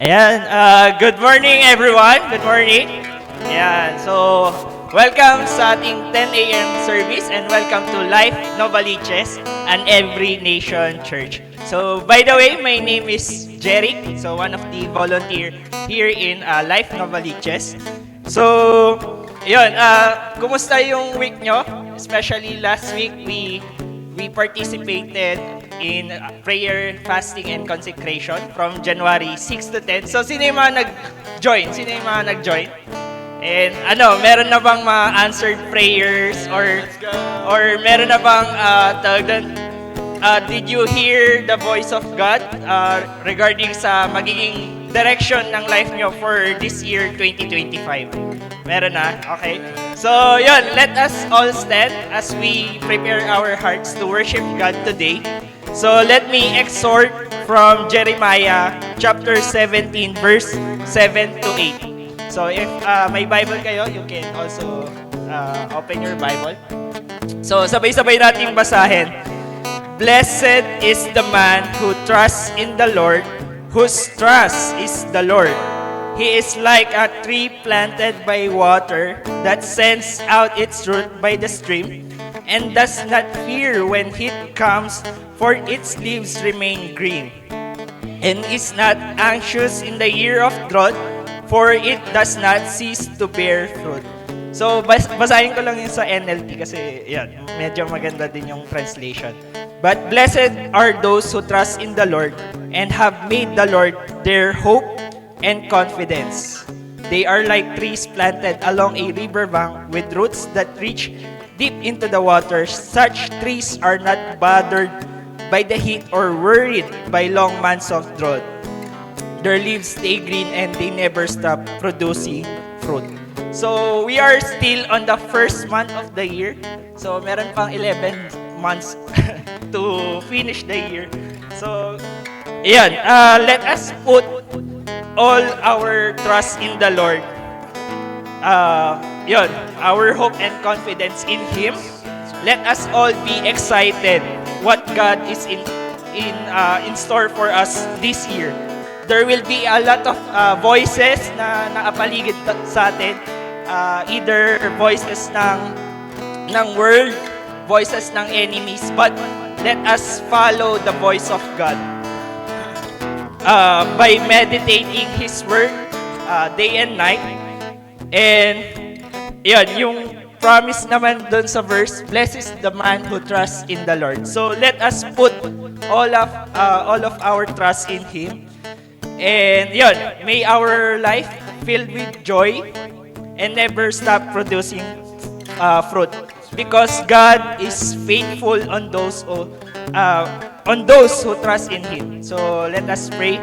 Ayan, good morning everyone. Good morning. Ayan, so welcome sa ating 10 a.m. service and welcome to Life Novaliches, an Every Nation Church. So by the way, my name is Jeric, so one of the volunteer here in Life Novaliches. So, yun, kumusta yung week nyo? Especially last week, we participated in prayer, fasting, and consecration from January 6 to 10. So, sino yung mga nag-join? And meron na bang mga answered prayers or meron na bang did you hear the voice of God regarding sa magiging direction ng life nyo for this year 2025? Meron na? Okay. So, yun, let us all stand as we prepare our hearts to worship God today. So, let me exhort from Jeremiah chapter 17, verse 7 to 8. So, if may Bible kayo, you can also open your Bible. So, sabay-sabay nating basahin. Blessed is the man who trusts in the Lord, whose trust is the Lord. He is like a tree planted by water that sends out its root by the stream and does not fear when heat comes, for its leaves remain green, and is not anxious in the year of drought, for it does not cease to bear fruit. So, basahin ko lang yun sa NLT kasi yan, medyo maganda din yung translation. But blessed are those who trust in the Lord and have made the Lord their hope and confidence. They are like trees planted along a river bank with roots that reach deep into the water. Such trees are not bothered by the heat or worried by long months of drought. Their leaves stay green and they never stop producing fruit. So, we are still on the first month of the year. So, meron pang 11 months to finish the year. So, ayan, let us put all our trust in the Lord. Our hope and confidence in Him. Let us all be excited what God is in store for us this year. There will be a lot of voices na nakapaligid sa atin. Either voices ng world, voices ng enemies, but let us follow the voice of God. By meditating His Word day and night. And yun, yung promise naman dun sa verse, blessed is the man who trusts in the Lord. So let us put all of our trust in Him. And yun, may our life filled with joy and never stop producing fruit. Because God is faithful on those who trust in Him. So, let us pray.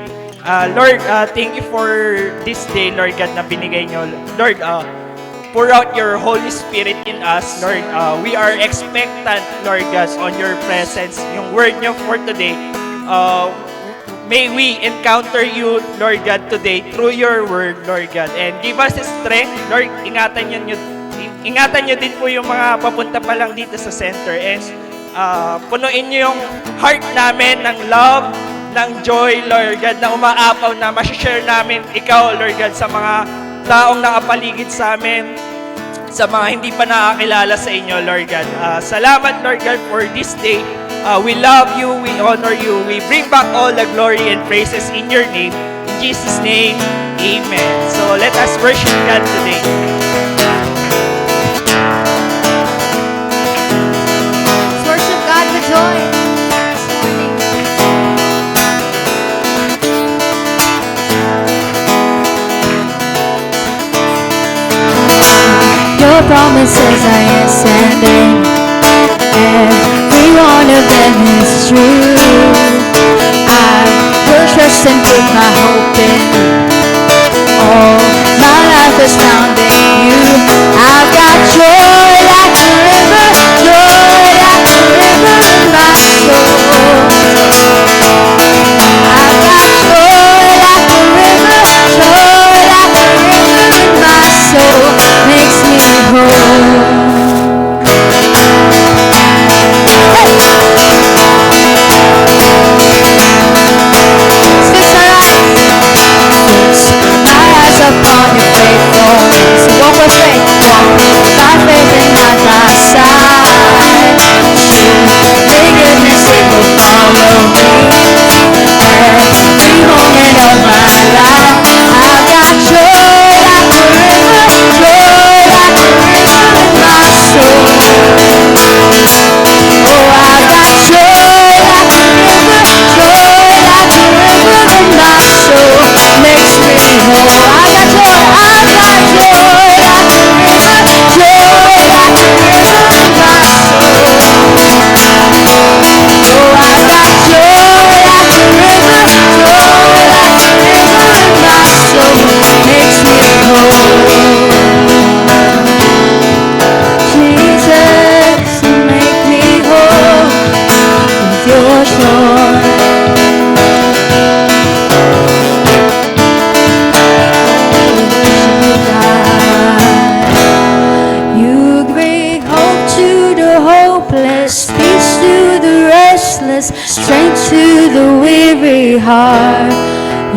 Lord, thank you for this day, Lord God, na binigay nyo. Lord, pour out your Holy Spirit in us, Lord. We are expectant, Lord God, on your presence. Yung word nyo for today, may we encounter you, Lord God, today through your word, Lord God. And give us strength, Lord. Ingatan nyo din po yung mga papunta pa lang dito sa center. And punuin nyo yung heart namin ng love, ng joy, Lord God, na umaapaw na masashare namin ikaw, Lord God, sa mga taong nakapaligid sa amin, sa mga hindi pa nakakilala sa inyo, Lord God. Salamat, Lord God, for this day. We love you, we honor you, we bring back all the glory and praises in your name. In Jesus' name, amen. So let us worship God today. Joy. Your promises are yes and amen. Every one of them is true. I will trust and put my hope in all my life is found in you. I've got joy like a river, joy like a river in my soul. I've got joy like a river, joy like a river in my soul. Makes me whole. Hey! heart.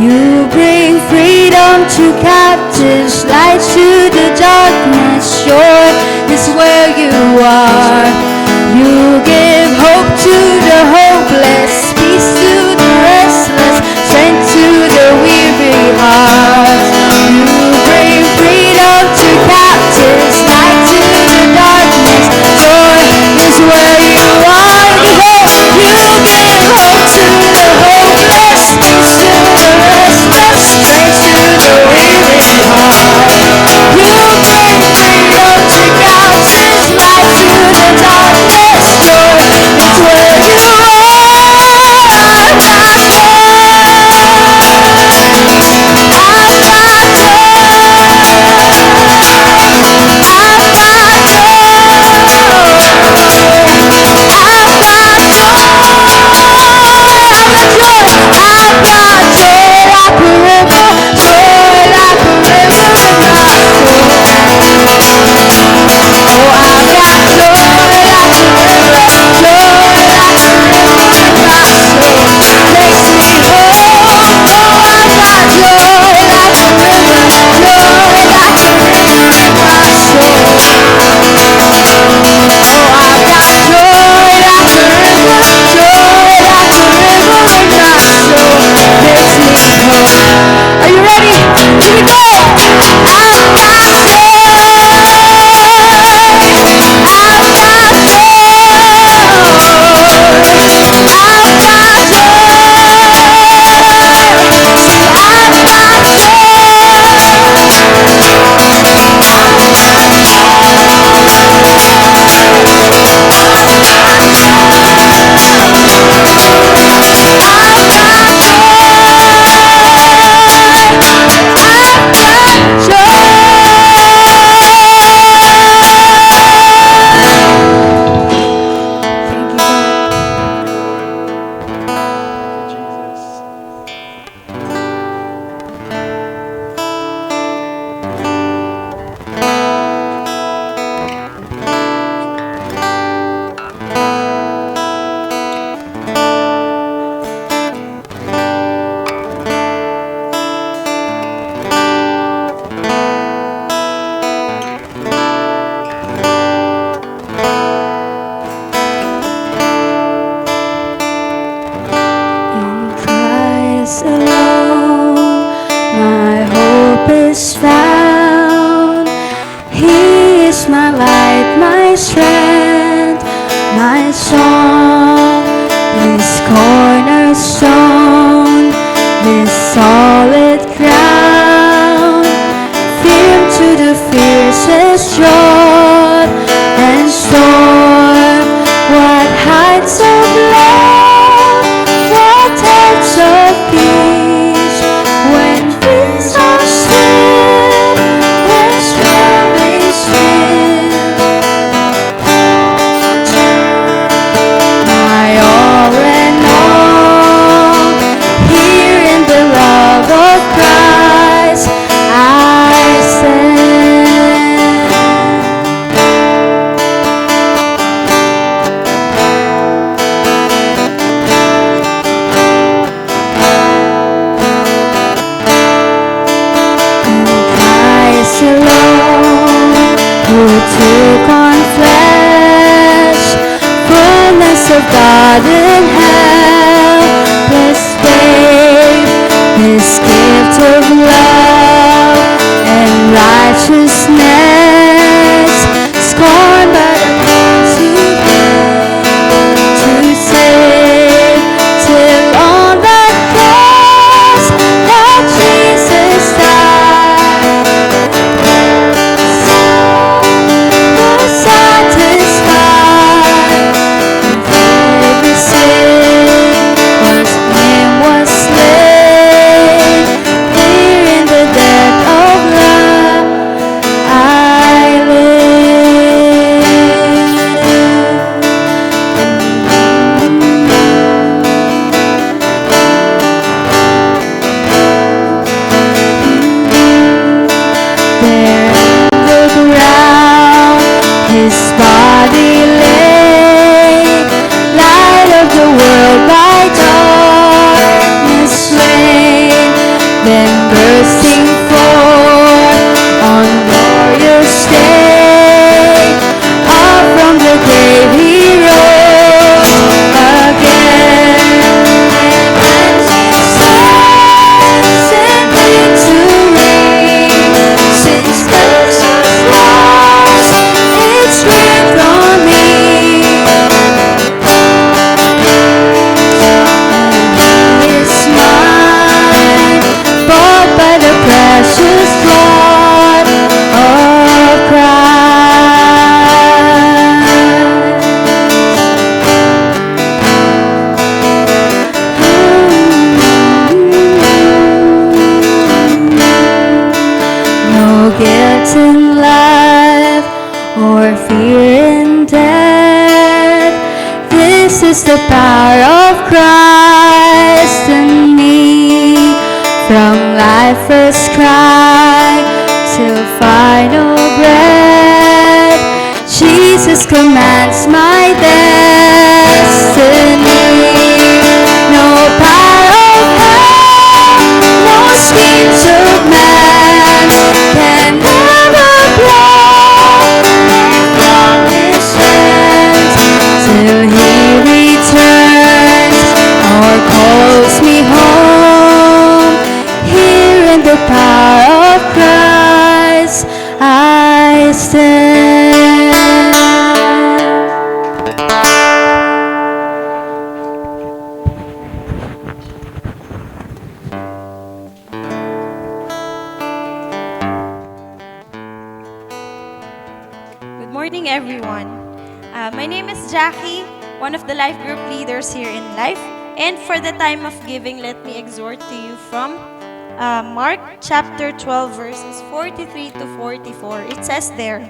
You bring freedom to captives, light to the darkness. Joy is where you are. You give hope to the hopeless, peace to the restless, strength to the weary heart. You bring freedom to captives, light to the darkness. Joy is where you are. You give hope to the hopeless, peace to the restless, strength to the weary heart. You bring freedom to captives, light to the darkness. Joy is where you then bursting forth on glorious day, up from the grave he rose again. And Jesus and victory, since curse was lost, its grip on me. It's mine, bought by the precious blood of Christ. No guilt in life or fear in death. This is the power of Christ in me. From life first cry till final breath, Jesus commands my destiny. No power of hell, no schemes of man can ever block from his hands till he returns or calls me home. Here in the power of Christ I stand. Good morning, everyone. My name is Jackie, one of the life group leaders here in Life. And for the time of giving, let me exhort to you from Mark chapter 12, verses 43 to 44. It says there,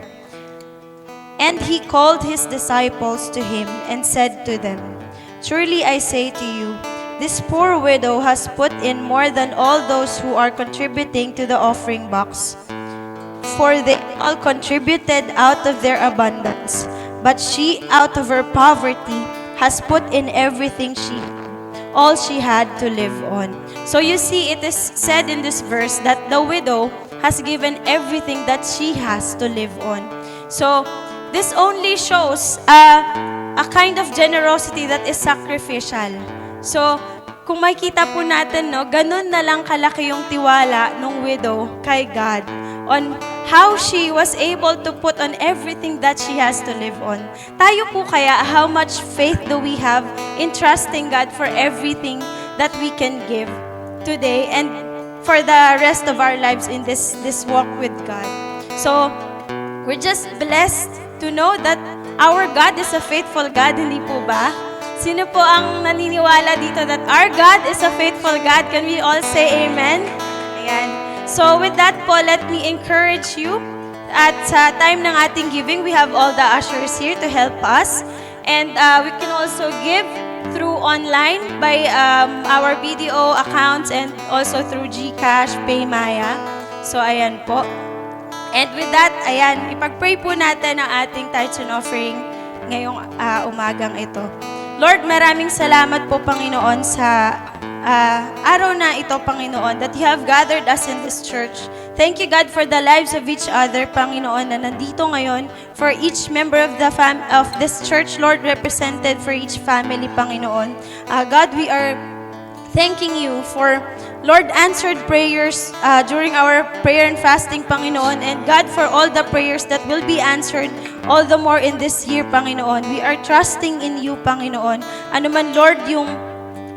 "And he called his disciples to him and said to them, 'Truly I say to you, this poor widow has put in more than all those who are contributing to the offering box. For they all contributed out of their abundance, but she out of her poverty has put in everything all she had to live on.'" So you see, it is said in this verse that the widow has given everything that she has to live on. So this only shows a kind of generosity that is sacrificial. So kung makita po natin, no, ganun na lang kalaki yung tiwala ng widow kay God on how she was able to put on everything that she has to live on. Tayo po kaya, how much faith do we have in trusting God for everything that we can give today and for the rest of our lives in this walk with God? So, we're just blessed to know that our God is a faithful God, hindi po ba? Sino po ang naniniwala dito that our God is a faithful God? Can we all say amen? Ayan. So with that po, let me encourage you. At sa time ng ating giving, we have all the ushers here to help us. And we can also give through online by our BDO accounts and also through GCash, Paymaya. So ayan po. And with that, ayan, ipag-pray po natin ang ating tithes and offering ngayong umagang ito. Lord, maraming salamat po, Panginoon, sa araw na ito, Panginoon, that you have gathered us in this church. Thank you, God, for the lives of each other, Panginoon, na nandito ngayon, for each member of of this church, Lord, represented for each family, Panginoon. God, we are thanking you for, Lord, answered prayers during our prayer and fasting, Panginoon, and God, for all the prayers that will be answered all the more in this year, Panginoon. We are trusting in you, Panginoon. Ano man, Lord, yung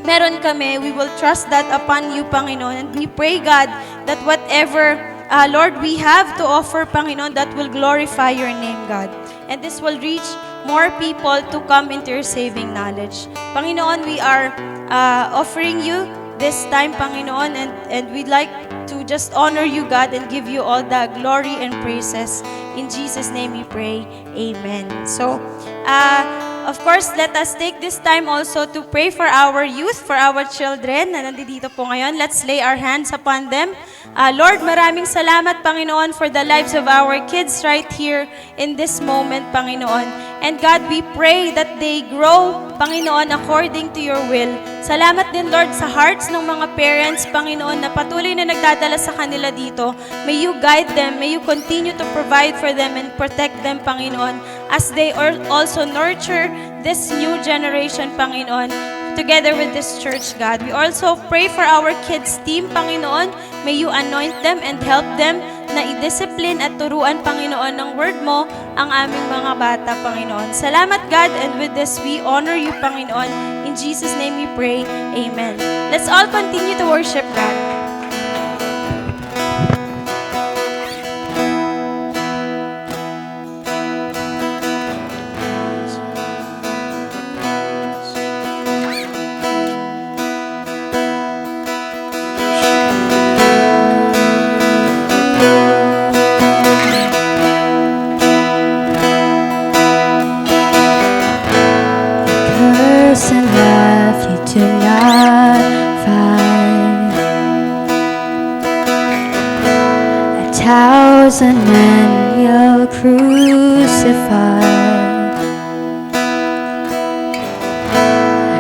meron kami, we will trust that upon you, Panginoon. And we pray, God, that whatever, Lord, we have to offer, Panginoon, that will glorify your name, God. And this will reach more people to come into your saving knowledge. Panginoon, we are offering you this time, Panginoon, and we'd like to just honor you, God, and give you all the glory and praises. In Jesus' name we pray. Amen. So, Of course, let us take this time also to pray for our youth, for our children na nandito po ngayon. Let's lay our hands upon them. Lord, maraming salamat, Panginoon, for the lives of our kids right here in this moment, Panginoon. And God, we pray that they grow, Panginoon, according to your will. Salamat din, Lord, sa hearts ng mga parents, Panginoon, na patuloy na nagdadala sa kanila dito. May you guide them, may you continue to provide for them and protect them, Panginoon, as they also nurture this new generation, Panginoon, together with this church, God. We also pray for our kids team, Panginoon. May you anoint them and help them na i-discipline at turuan, Panginoon, ng word mo ang aming mga bata, Panginoon. Salamat, God, and with this, we honor you, Panginoon. In Jesus' name we pray. Amen. Let's all continue to worship God. Curse and wrath you do not find. 1,000 men you'll crucify.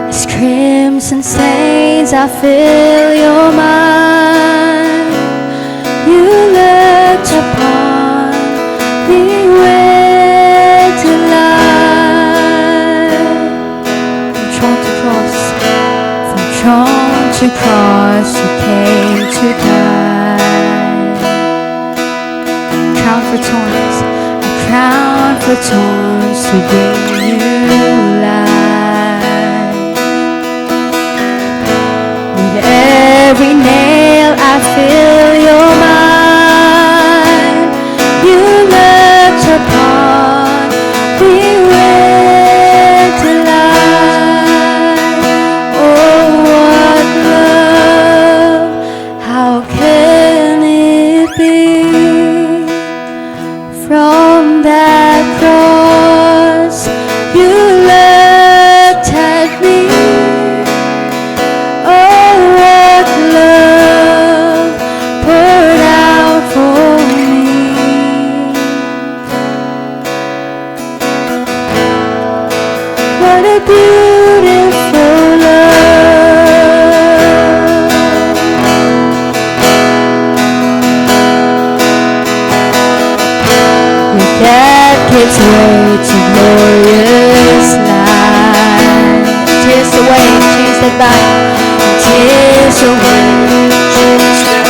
As crimson stains I fill your mind, you looked upon me with delight. From throne to cross, you came to die. Crown for thorns, a crown for thorns to bring you life. With every nail I fill your mind, you looked upon me with delight. Oh, what love, how can it be? From that cross, you looked at me. Oh, what love poured out for me. What a beautiful love. Your dad gives way to glorious light. Tears away, change that bind. Tears away, change that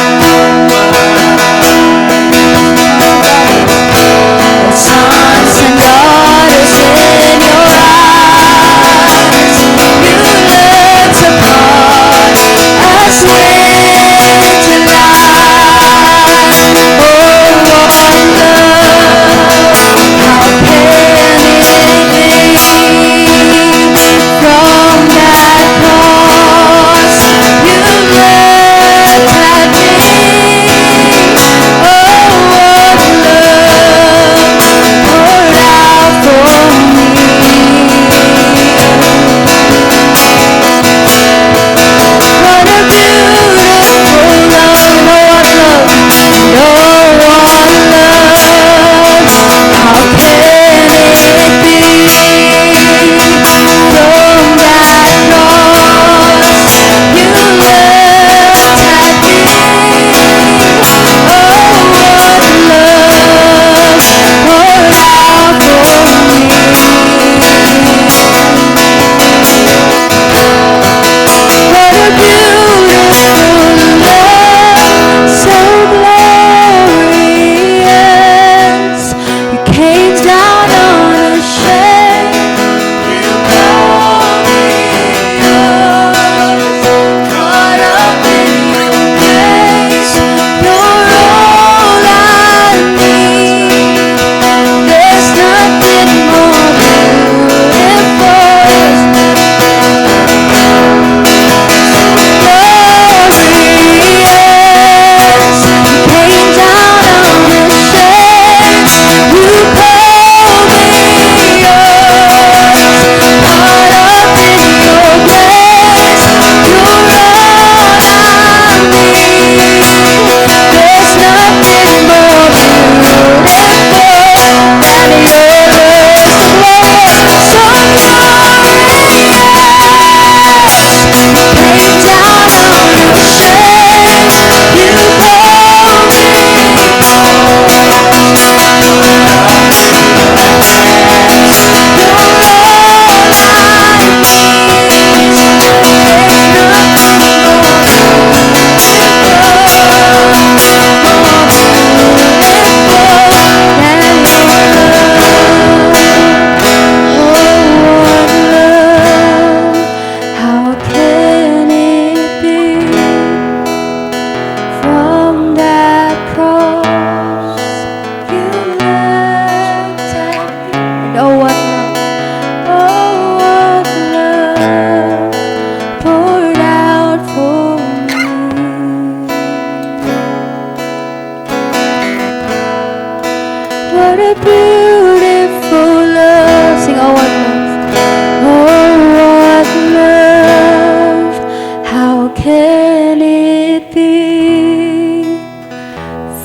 the sons and daughters in your eyes, you looked upon us with delight. Oh, what love, how can it be? From that cross, you looked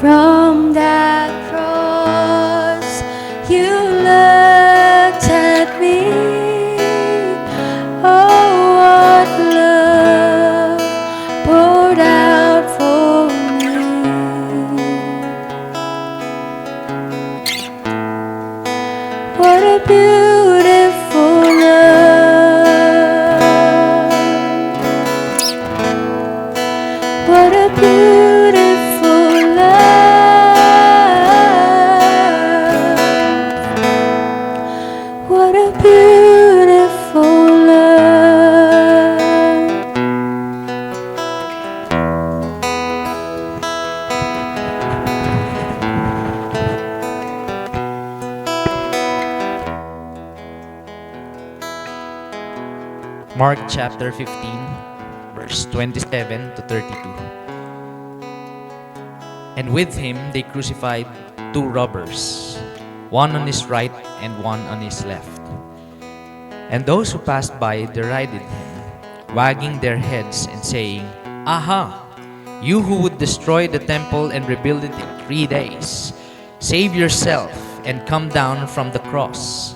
From that cross, you looked at me. Oh, what love poured out for me. What a beautiful love. What a beautiful love. What a beautiful love. Mark chapter 15, verse 27 to 32. And with him they crucified two robbers, one on his right and one on his left. And those who passed by derided him, wagging their heads and saying, Aha! You who would destroy the temple and rebuild it in 3 days, save yourself and come down from the cross.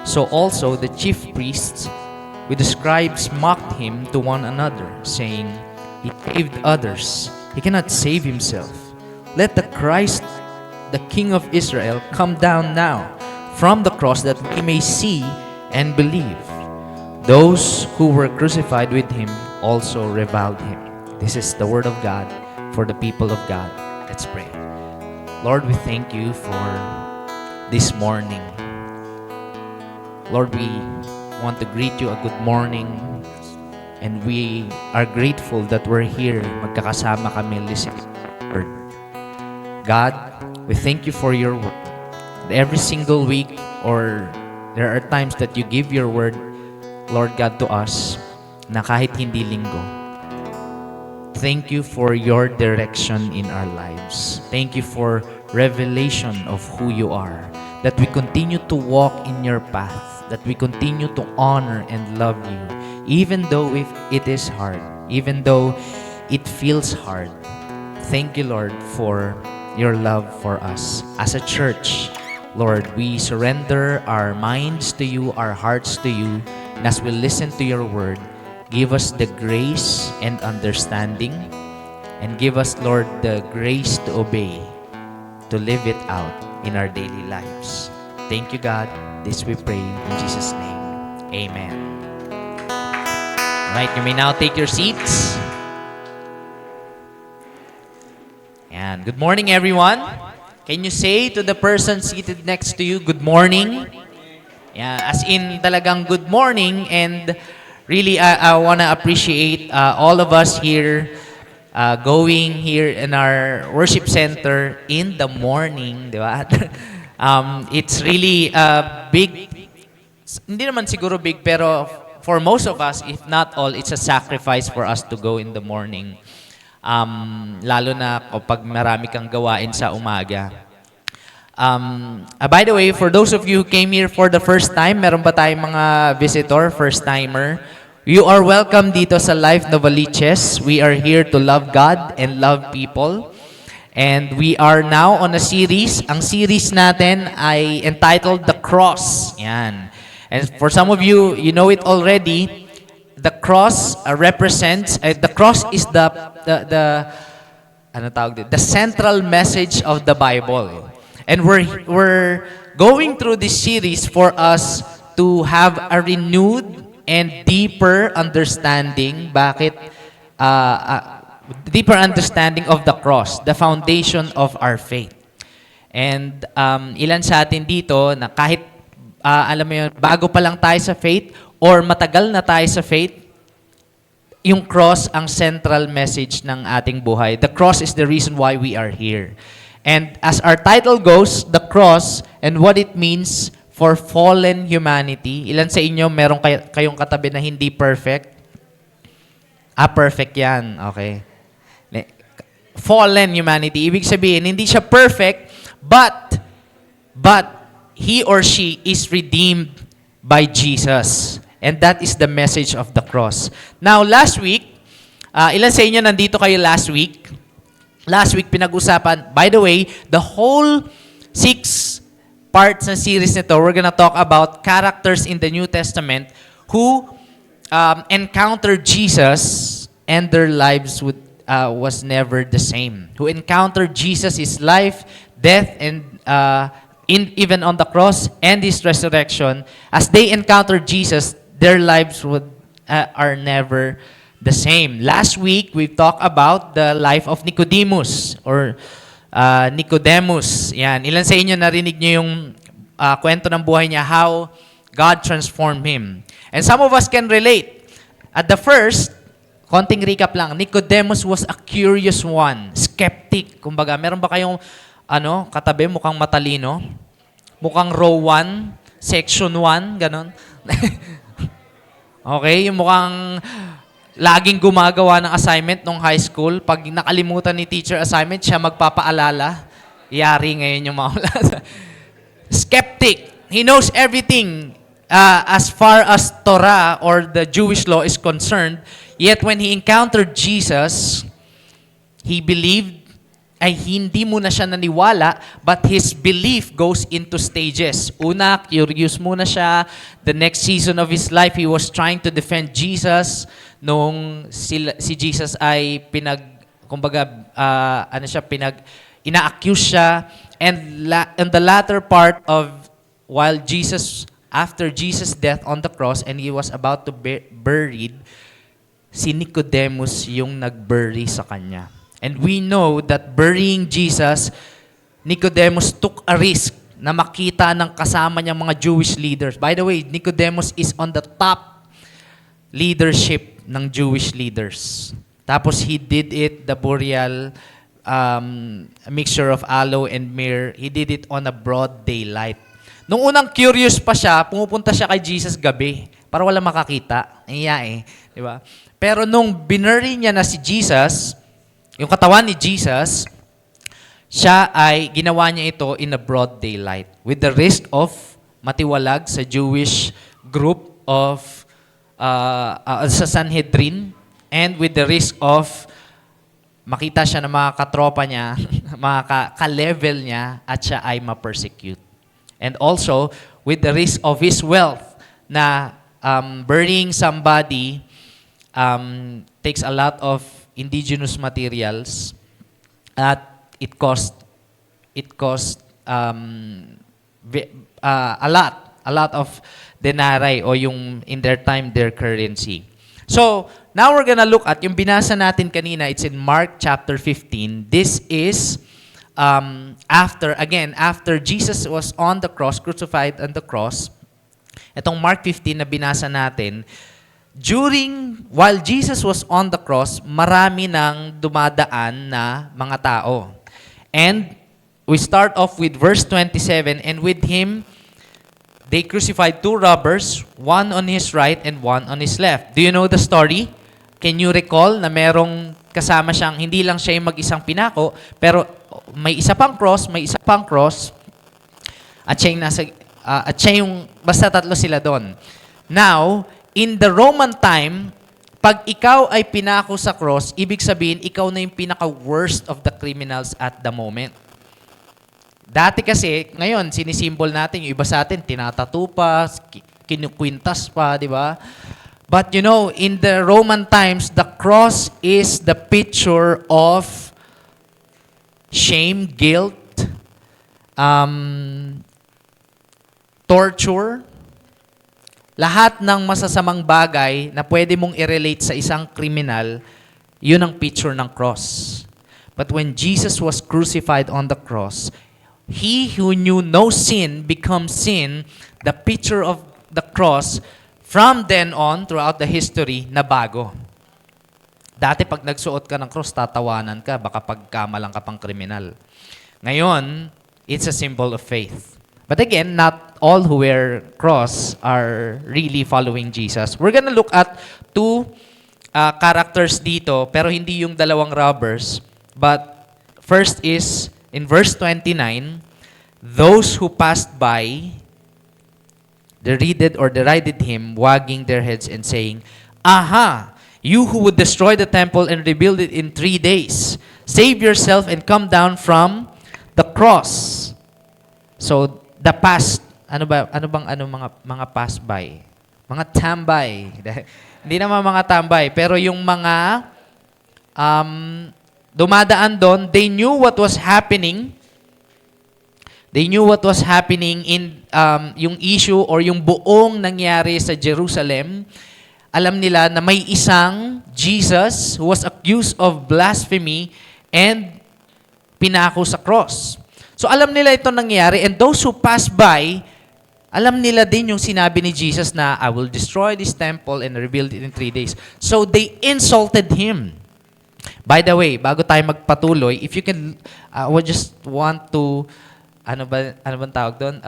So also the chief priests with the scribes mocked him to one another, saying, He saved others, he cannot save himself. Let the Christ, the King of Israel, come down now from the cross that we may see and believe. Those who were crucified with him also reviled him. This is the word of God for the people of God. Let's pray. Lord, we thank you for this morning. Lord, we want to greet you a good morning, and we are grateful that we're here, magkakasama kami listening to your word. God, we thank you for your word. Every single week, or there are times that you give your word, Lord God, to us, na kahit hindi linggo. Thank you for your direction in our lives. Thank you for revelation of who you are, that we continue to walk in your path, that we continue to honor and love you, even though if it is hard, even though it feels hard. Thank you, Lord, for your love for us. As a church, Lord, we surrender our minds to you, our hearts to you, and as we listen to your word, give us the grace and understanding, and give us, Lord, the grace to obey, to live it out in our daily lives. Thank you, God. This we pray in Jesus' name. Amen. Alright, you may now take your seats. And good morning, everyone. Can you say to the person seated next to you, good morning? Yeah, as in talagang good morning. And really, I want to appreciate all of us here going here in our worship center in the morning, di ba? It's really a big, hindi naman siguro big, pero for most of us, if not all, it's a sacrifice for us to go in the morning. Lalo na kapag marami kang gawain sa umaga. By the way, for those of you who came here for the first time, meron ba tayong mga visitor, first-timer? You are welcome dito sa Life Novaliches. We are here to love God and love people. And we are now on a series. Ang series natin ay entitled The Cross. Yan. And for some of you, you know it already. The cross represents, the cross is the central message of the Bible. And we're going through this series for us to have a renewed and deeper understanding. Bakit? Deeper understanding of the cross, the foundation of our faith. And ilan sa atin dito na kahit, alam mo yun, bago pa lang tayo sa faith or matagal na tayo sa faith, yung cross ang central message ng ating buhay. The cross is the reason why we are here. And as our title goes, the cross and what it means for fallen humanity. Ilan sa inyo meron kayong katabi na hindi perfect? Perfect yan. Okay. Fallen humanity. Ibig sabihin, hindi siya perfect, but he or she is redeemed by Jesus. And that is the message of the cross. Now, last week, ilan sa inyo nandito kayo last week? last week pinag-usapan, by the way, the whole 6 parts na series nito, we're gonna talk about characters in the New Testament who encountered Jesus and their lives was never the same. Who encountered Jesus, His life, death, and even on the cross, and His resurrection. As they encountered Jesus, their lives are never the same. Last week, we talked about the life of Nicodemus or Nicodemus. Yan. Ilan sa inyo narinig niyo yung kwento ng buhay niya, how God transformed him. And some of us can relate. At the first, konting recap lang, Nicodemus was a curious one, skeptic. Kumbaga, meron ba kayong katabi mukhang matalino? Mukhang row 1, section 1, ganon. Okay, yung mukhang laging gumagawa ng assignment nung high school. Pag nakalimutan ni teacher assignment, siya magpapaalala. Yari ngayon yung mga skeptic. He knows everything as far as Torah or the Jewish law is concerned. Yet when he encountered Jesus, he believed, ay hindi muna siya naniwala, but his belief goes into stages. Una, curious muna siya. The next season of his life, he was trying to defend Jesus. Nung si Jesus ay ina-accuse siya. And in the latter part of, while after Jesus' death on the cross, and he was about to be buried, si Nicodemus yung nag-bury sa kanya. And we know that burying Jesus, Nicodemus took a risk na makita ng kasama niyang mga Jewish leaders. By the way, Nicodemus is on the top leadership ng Jewish leaders. Tapos he did it, the burial, a mixture of aloe and myrrh. He did it on a broad daylight. Nung unang curious pa siya, pumupunta siya kay Jesus gabi para wala makakita. Di ba? Pero nung binury niya na si Jesus, yung katawan ni Jesus, siya ay ginawa niya ito in a broad daylight with the risk of matiwalag sa Jewish group of sa Sanhedrin, and with the risk of makita siya ng mga katropa niya, mga ka-level niya, at siya ay ma-persecute. And also, with the risk of his wealth na burying somebody takes a lot of indigenous materials at it cost a lot of denarii o yung in their time their currency. So, now we're gonna look at yung binasa natin kanina. It's in Mark chapter 15. This is after Jesus was on the cross, crucified on the cross. Itong Mark 15 na binasa natin, while Jesus was on the cross, marami nang dumadaan na mga tao. And we start off with verse 27, and with him, they crucified 2 robbers, one on his right and one on his left. Do you know the story? Can you recall na merong kasama siyang, hindi lang siya yung mag-isang pinako, pero may isa pang cross, at siya yung, basta tatlo sila doon. Now, in the Roman time, pag ikaw ay pinako sa cross, ibig sabihin, ikaw na yung pinaka-worst of the criminals at the moment. Dati kasi, ngayon, sinisimbol natin, yung iba sa atin, tinatato pa, kinukwintas pa, di ba? But you know, in the Roman times, the cross is the picture of shame, guilt, torture, lahat ng masasamang bagay na pwede mong i-relate sa isang kriminal, yun ang picture ng cross. But when Jesus was crucified on the cross, He who knew no sin becomes sin, the picture of the cross, from then on, throughout the history, na bago. Dati pag nagsuot ka ng cross, tatawanan ka, baka pagkamalang ka pang kriminal. Ngayon, it's a symbol of faith. But again, not all who wear cross are really following Jesus. We're gonna look at 2 characters dito, pero hindi yung dalawang robbers. But first is, in verse 29, those who passed by, derided him, wagging their heads and saying, "Aha! You who would destroy the temple and rebuild it in 3 days, Save yourself and come down from the cross. So, the past, mga pass by? Mga tambay. Hindi naman mga tambay, pero yung mga dumadaan doon, they knew what was happening. They knew what was happening in yung issue or yung buong nangyari sa Jerusalem. Alam nila na may isang Jesus who was accused of blasphemy and pinako sa cross. So alam nila ito nangyari, and those who passed by, alam nila din yung sinabi ni Jesus na, I will destroy this temple and rebuild it in 3 days. So they insulted Him. By the way, bago tayo magpatuloy, if you can, I just want to, ano bang tawag doon?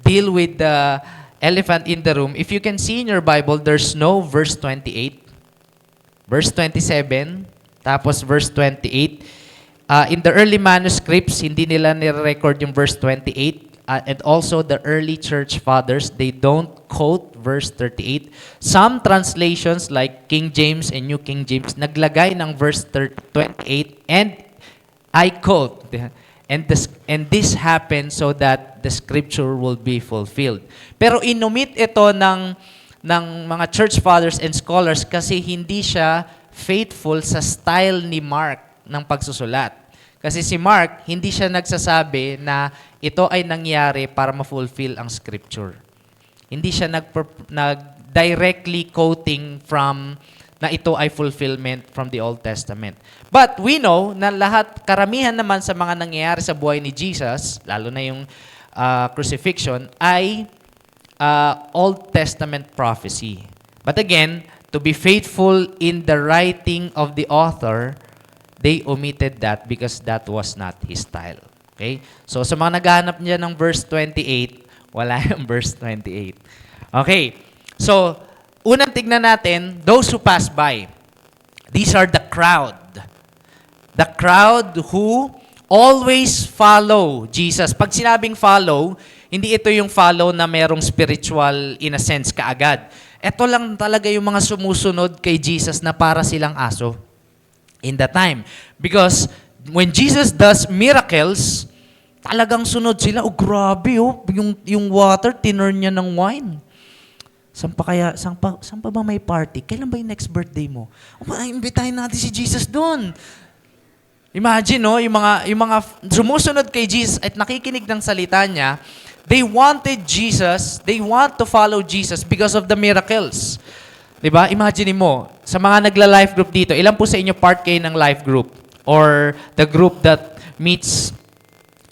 Deal with the elephant in the room. If you can see in your Bible, there's no verse 28, verse 27, tapos verse 28. In the early manuscripts, hindi nila nire-record yung verse 28. And also the early church fathers, they don't quote verse 38. Some translations like King James and New King James, naglagay ng verse 28, and I quote, and this happened so that the scripture will be fulfilled. Pero inumit ito ng mga church fathers and scholars kasi hindi siya faithful sa style ni Mark ng pagsusulat. Kasi si Mark, hindi siya nagsasabi na ito ay nangyari para ma-fulfill ang scripture. Hindi siya nag-directly quoting from na ito ay fulfillment from the Old Testament. But we know na karamihan naman sa mga nangyayari sa buhay ni Jesus, lalo na yung crucifixion, ay Old Testament prophecy. But again, to be faithful in the writing of the author, they omitted that because that was not his style. Okay? So sa mga naghahanap niya ng verse 28, wala yung verse 28. Okay. So, unang tignan natin, those who pass by. These are the crowd. The crowd who always follow Jesus. Pag sinabing follow, hindi ito yung follow na merong spiritual in a sense kaagad. Ito lang talaga yung mga sumusunod kay Jesus na para silang aso in that time. Because when Jesus does miracles, talagang sunod sila. Oh, grabe oh. Yung water, tinurn niya ng wine. Saan pa ba may party? Kailan ba yung next birthday mo? Imbitahin natin si Jesus doon. Imagine, no, yung mga sumusunod kay Jesus at nakikinig ng salita niya, they wanted Jesus, they want to follow Jesus because of the miracles. Diba? Imagine mo, sa mga nagla-life group dito, ilan po sa inyo part kayo ng life group? Or the group that meets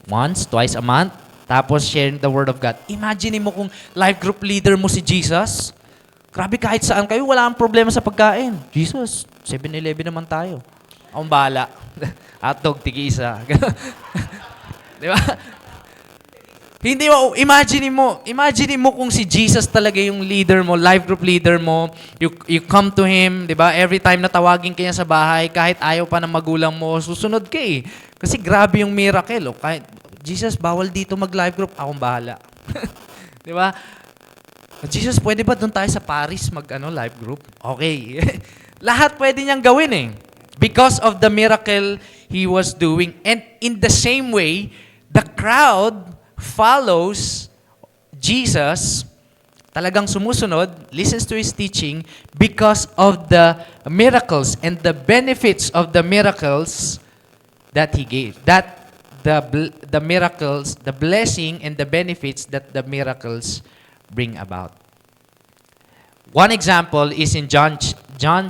once, twice a month, tapos sharing the Word of God. Imagine mo kung life group leader mo si Jesus. Grabe, kahit saan kayo, wala ang problema sa pagkain. Jesus, 7-Eleven naman tayo. Akong bahala. Hotdog, tig-isa. Di ba? Hindi mo, imagine mo kung si Jesus talaga yung leader mo, life group leader mo, you come to Him, di ba? Every time na tawagin kanya sa bahay, kahit ayaw pa ng magulang mo, susunod ka eh. Kasi grabe yung miracle. Oh. Kahit, Jesus, bawal dito mag-life group, akong bahala. Di ba? Jesus, pwede ba doon tayo sa Paris live group? Okay. Lahat pwede niyang gawin eh. Because of the miracle He was doing. And in the same way, the crowd follows Jesus, talagang sumusunod, listens to His teaching because of the miracles and the benefits of the miracles that He gave. That the miracles, the blessing and the benefits that the miracles bring about. One example is in John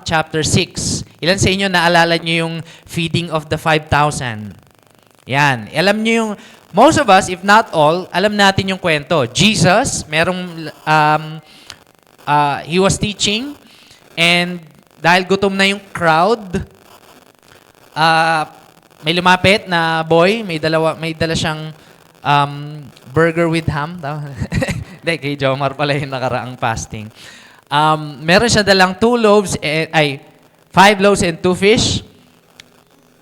chapter 6. Ilan sa inyo naalala niyo yung feeding of the 5,000? Yan. Alam niyo yung, most of us, if not all, alam natin yung kwento. Jesus, he was teaching, and dahil gutom na yung crowd, may lumapit na boy, may dala siyang burger with ham. Hindi, kay Jomar pala yung nakaraang fasting. Meron siya dalang 5 loaves and 2 fish.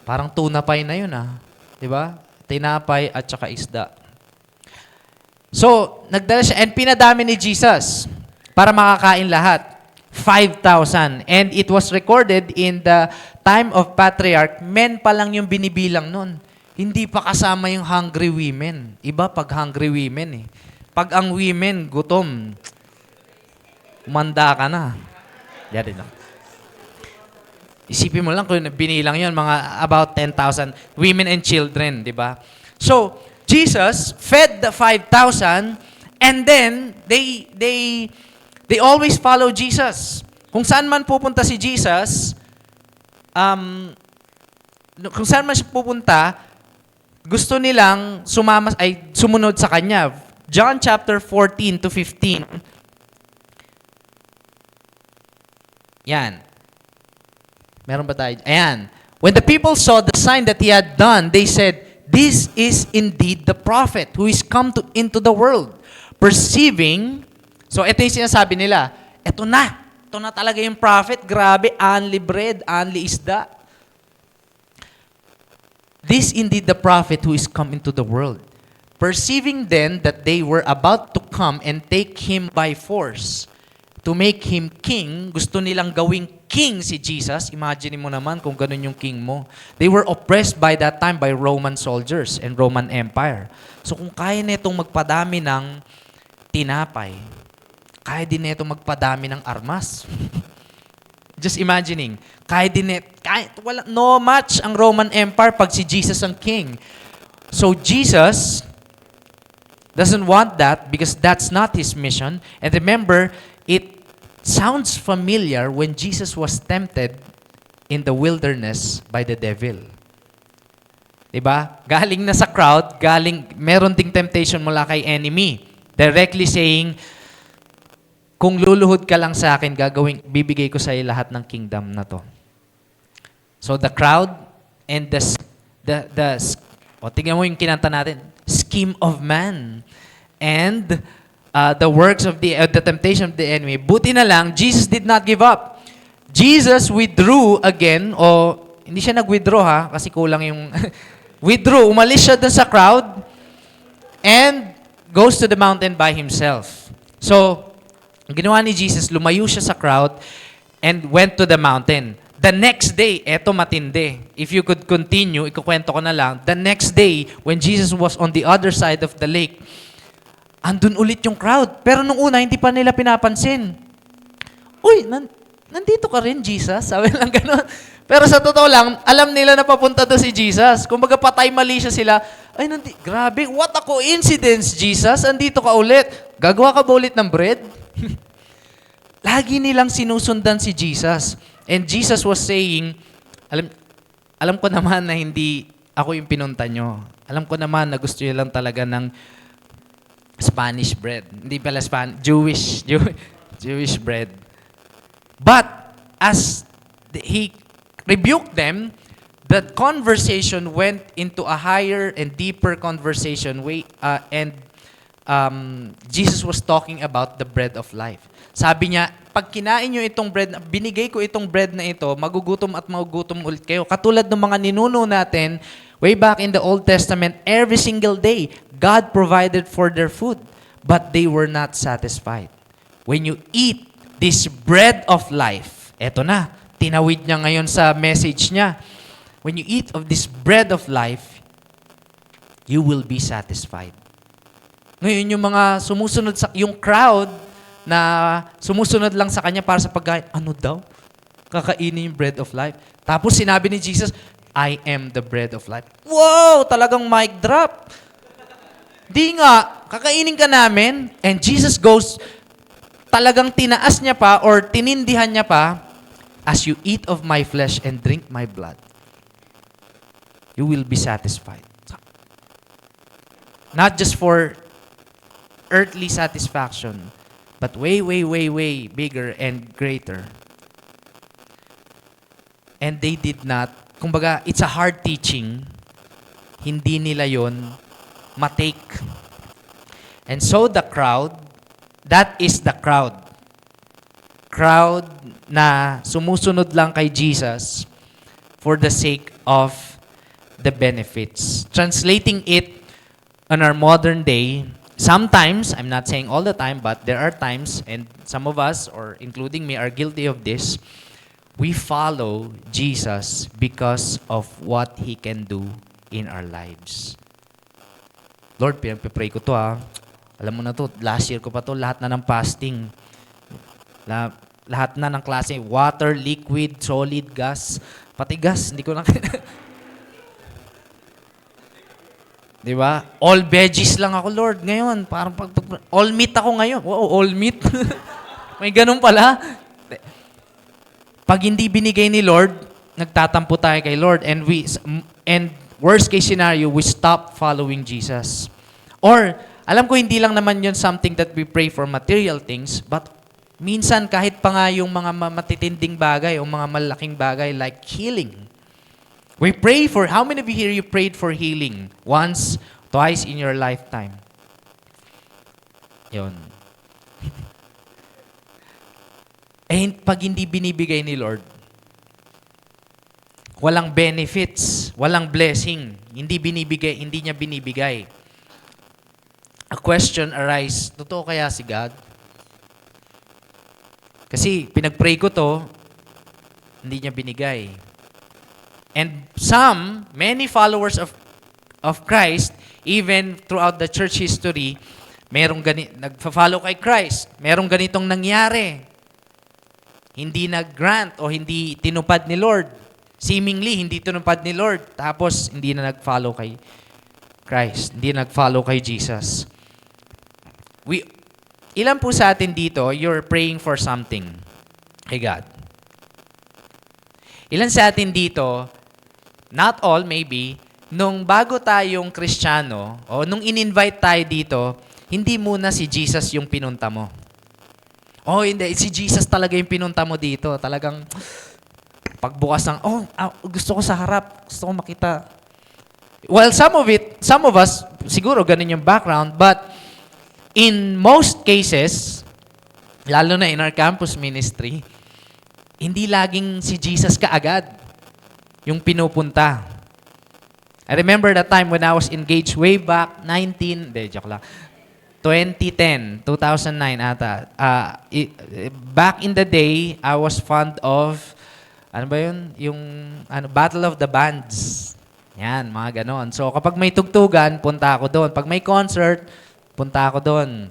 Parang tuna pie na yun Diba? Tinapay at saka isda. So, nagdala siya and pinadami ni Jesus para makakain lahat. 5,000. And it was recorded in the time of patriarch, men pa lang yung binibilang nun. Hindi pa kasama yung hungry women. Iba pag hungry women eh. Pag ang women gutom, umanda ka na. Yan din. Isipin mo lang kung binilang yun, mga about 10,000 women and children, di ba? So, Jesus fed the 5,000 and then they always follow Jesus. Kung saan man pupunta si Jesus, kung saan man siya pupunta, gusto nilang sumunod sa kanya. John chapter 14 to 15. Yan. Meron ba tayo? Ayan. When the people saw the sign that he had done, they said, "This is indeed the prophet who is come into the world." Perceiving, so ito yung sinasabi nila, ito na talaga yung prophet, grabe, only bread, only isda. This indeed the prophet who is come into the world. Perceiving then that they were about to come and take him by force, to make him king, gusto nilang gawing king si Jesus. Imagine mo naman kung ganun yung king mo. They were oppressed by that time by Roman soldiers and Roman Empire. So kung kaya nitong magpadami ng tinapay, kaya din nitong magpadami ng armas. Just imagining, no match ang Roman Empire pag si Jesus ang king. So Jesus doesn't want that because that's not his mission. And remember, it sounds familiar when Jesus was tempted in the wilderness by the devil. Diba? Galing na sa crowd, meron ding temptation mula kay enemy. Directly saying, kung luluhod ka lang sa akin, bibigay ko sa iyo lahat ng kingdom na to. So the crowd and tingnan mo yung kinanta natin, scheme of man. And the works of the temptation of the enemy. Buti na lang, Jesus did not give up. Jesus withdrew again, hindi siya nag-withdraw ha, kasi kulang yung, umalis siya dun sa crowd, and goes to the mountain by himself. So, ang ginawa ni Jesus, lumayo siya sa crowd, and went to the mountain. The next day, eto matindi. If you could continue, ikukwento ko na lang, the next day, when Jesus was on the other side of the lake, andun ulit yung crowd. Pero nung una, hindi pa nila pinapansin. Uy, nandito ka rin, Jesus? Sabi lang gano'n. Pero sa totoo lang, alam nila na papunta doon si Jesus. Kung baga patay mali siya sila, grabe, what a coincidence, Jesus. Andito ka ulit. Gagawa ka ba ulit ng bread? Lagi nilang sinusundan si Jesus. And Jesus was saying, alam ko naman na hindi ako yung pinunta nyo. Alam ko naman na gusto nyo lang talaga ng Spanish bread. Hindi pala Jewish bread. But as he rebuked them, the conversation went into a higher and deeper conversation Jesus was talking about the bread of life. Sabi niya, pag kinain nyo itong bread, binigay ko itong bread na ito, magugutom at magugutom ulit kayo. Katulad ng mga ninuno natin, way back in the Old Testament, every single day, God provided for their food, but they were not satisfied. When you eat this bread of life, eto na, tinawid niya ngayon sa message niya. When you eat of this bread of life, you will be satisfied. Ngayon, yung mga sumusunod yung crowd na sumusunod lang sa kanya para sa pagkain, ano daw? Kakainin yung bread of life. Tapos sinabi ni Jesus, I am the bread of life. Wow! Talagang mic drop. Di nga, kakainin ka namin. And Jesus goes, talagang tinaas niya pa or tinindihan niya pa, as you eat of my flesh and drink my blood, you will be satisfied. Not just for earthly satisfaction, but way, way, way, way bigger and greater. And they did not, kumbaga, it's a hard teaching, hindi nila yon matake. And so the crowd, that is the crowd. Crowd na sumusunod lang kay Jesus for the sake of the benefits. Translating it on our modern day, Sometimes, I'm not saying all the time, but there are times, and some of us, or including me, are guilty of this. We follow Jesus because of what He can do in our lives. Lord, pinagpipray ko to Alam mo na to, last year ko pa to, lahat na ng fasting. Lahat na ng klase, water, liquid, solid, gas. Pati gas, hindi ko na... Di ba? All veggies lang ako, Lord, ngayon. Parang all meat ako ngayon. Wow, all meat. May ganun pala. Pag hindi binigay ni Lord, nagtatampo tayo kay Lord. And worst case scenario, we stop following Jesus. Or, alam ko hindi lang naman yun something that we pray for material things, but minsan kahit pa nga yung mga matitinding bagay o mga malaking bagay like healing. We pray for, how many of you here you prayed for healing? Once, twice in your lifetime. Yun. Pag hindi binibigay ni Lord, walang benefits, walang blessing, hindi niya binibigay. A question arise, totoo kaya si God? Kasi pinag-pray ko to, hindi niya binigay. And many followers of Christ, even throughout the church history, nagfa-follow kay Christ. Merong ganitong nangyari. Hindi nag-grant o hindi tinupad ni Lord. Seemingly, hindi tinupad ni Lord. Tapos, hindi na nag-follow kay Christ. Hindi nag-follow kay Jesus. Ilan po sa atin dito, you're praying for something kay God? Ilan sa atin dito, not all, maybe, nung bago tayong Kristiyano, o nung in-invite tayo dito, hindi muna si Jesus yung pinunta mo. Oh, hindi. Si Jesus talaga yung pinunta mo dito. Talagang, pagbukas ng, gusto ko sa harap. Gusto ko makita. Well, some of us, siguro ganun yung background, but in most cases, lalo na in our campus ministry, hindi laging si Jesus kaagad yung pinupunta. I remember the time when I was engaged way back, 2009 ata. Back in the day, I was fond of, Battle of the Bands. Yan, mga ganon. So, kapag may tugtugan, punta ako doon. Pag may concert, punta ako doon.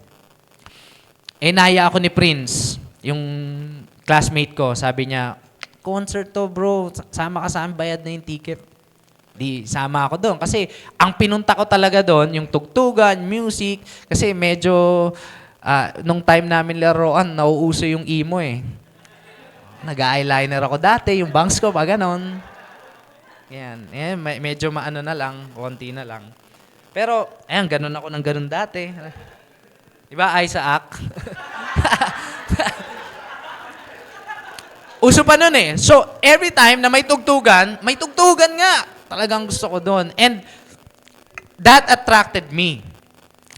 Naya ako ni Prince, yung classmate ko. Sabi niya, concert to bro, sama ka sa amin, bayad na yung ticket. Di, sama ako doon. Kasi, ang pinunta ko talaga doon, yung tugtugan, music, kasi medyo, nung time namin laruan, nauuso yung emo eh. Nag-eyeliner ako dati, yung bangs ko, ganon. Yan. Medyo maano na lang, konti na lang. Pero, ganon ako ng ganon dati. Diba, Isaac? Uso pa nun eh. So, every time na may tugtugan nga. Talagang gusto ko doon. And that attracted me.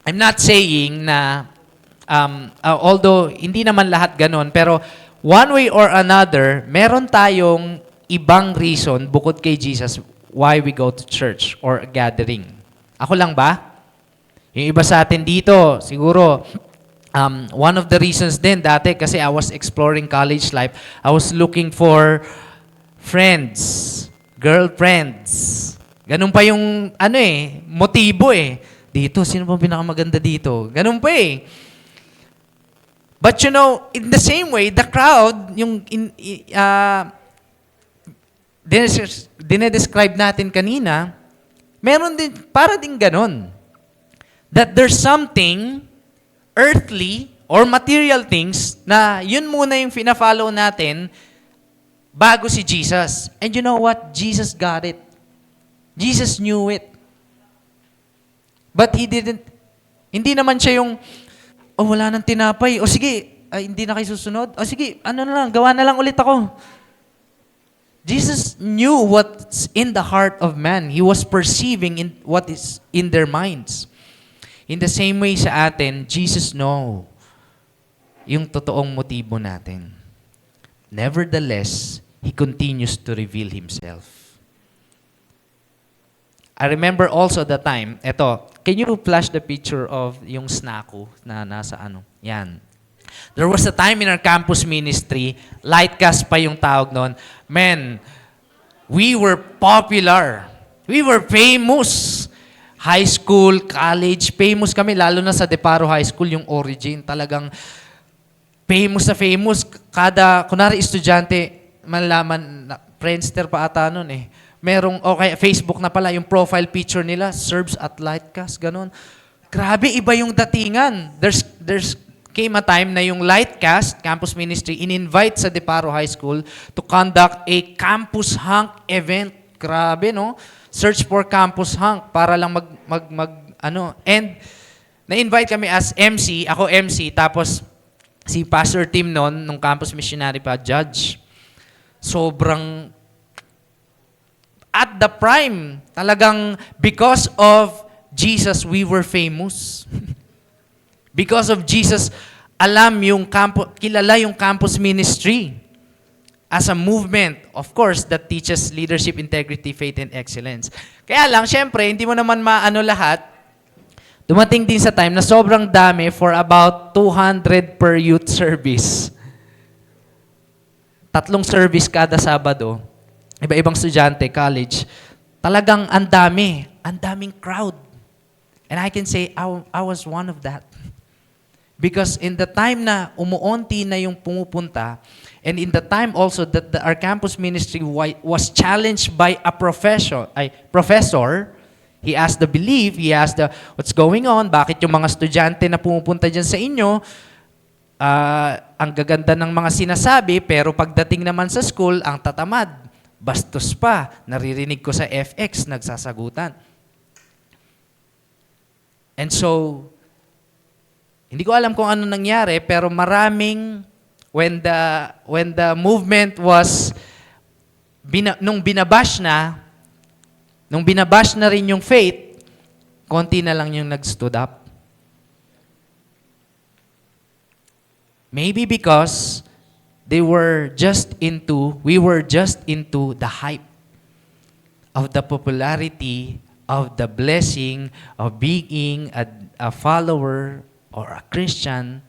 I'm not saying na, although hindi naman lahat ganon, pero one way or another, meron tayong ibang reason bukod kay Jesus why we go to church or gathering. Ako lang ba? Yung iba sa atin dito, siguro, one of the reasons din dati kasi I was exploring college life, I was looking for friends, girlfriends. Ganun pa yung motibo eh. Dito, sino bang pinakamaganda dito? Ganun pa eh. But you know, in the same way, the crowd, yung dinedescribe natin kanina, meron din, para din ganun. That there's something earthly or material things na yun muna yung fina-follow natin bago si Jesus. And you know what? Jesus got it. Jesus knew it. But He didn't, hindi naman siya yung, wala nang tinapay. O sige, hindi na kayo susunod. O sige, gawa na lang ulit ako. Jesus knew what's in the heart of man. He was perceiving in what is in their minds. In the same way sa atin, Jesus know yung totoong motibo natin. Nevertheless, He continues to reveal Himself. I remember also the time, eto, can you flash the picture of yung Snaku na nasa ano? Yan. There was a time in our campus ministry, Lightcast pa yung tawag noon. Men, we were popular. We were famous. High school, college, famous kami. Lalo na sa Deparo High School, yung origin. Talagang famous na famous. Kada, kunwari estudyante, malalaman, Friendster pa ata nun eh. Merong, okay, Facebook na pala, yung profile picture nila, serves at Lightcast, ganun. Grabe, iba yung datingan. There's came a time na yung Lightcast, campus ministry, in-invite sa Deparo High School to conduct a campus hunk event. Grabe, no? Search for campus hunk para lang and na-invite kami as MC, ako MC, tapos si Pastor Tim noon, nung campus missionary pa, judge. Sobrang at the prime, talagang because of Jesus, we were famous. Because of Jesus, kilala yung campus ministry as a movement, of course, that teaches leadership, integrity, faith, and excellence. Kaya lang, syempre, hindi mo naman maano lahat. Dumating din sa time na sobrang dami for about 200 per youth service. 3 service kada Sabado. Iba-ibang estudyante, college. Talagang ang daming crowd. And I can say, I was one of that. Because in the time na umuunti na yung pumupunta, and in the time also that our campus ministry was challenged by a professor, he asked the belief, he asked what's going on, bakit yung mga estudyante na pumupunta dyan sa inyo, ang gaganda ng mga sinasabi, pero pagdating naman sa school, ang tatamad, bastos pa, naririnig ko sa FX, nagsasagutan. And so, hindi ko alam kung ano nangyari, pero maraming, when the movement was, nung binabash na rin yung faith, konti na lang yung nag-stood up. Maybe because we were just into the hype of the popularity, of the blessing, of being a follower, or a Christian.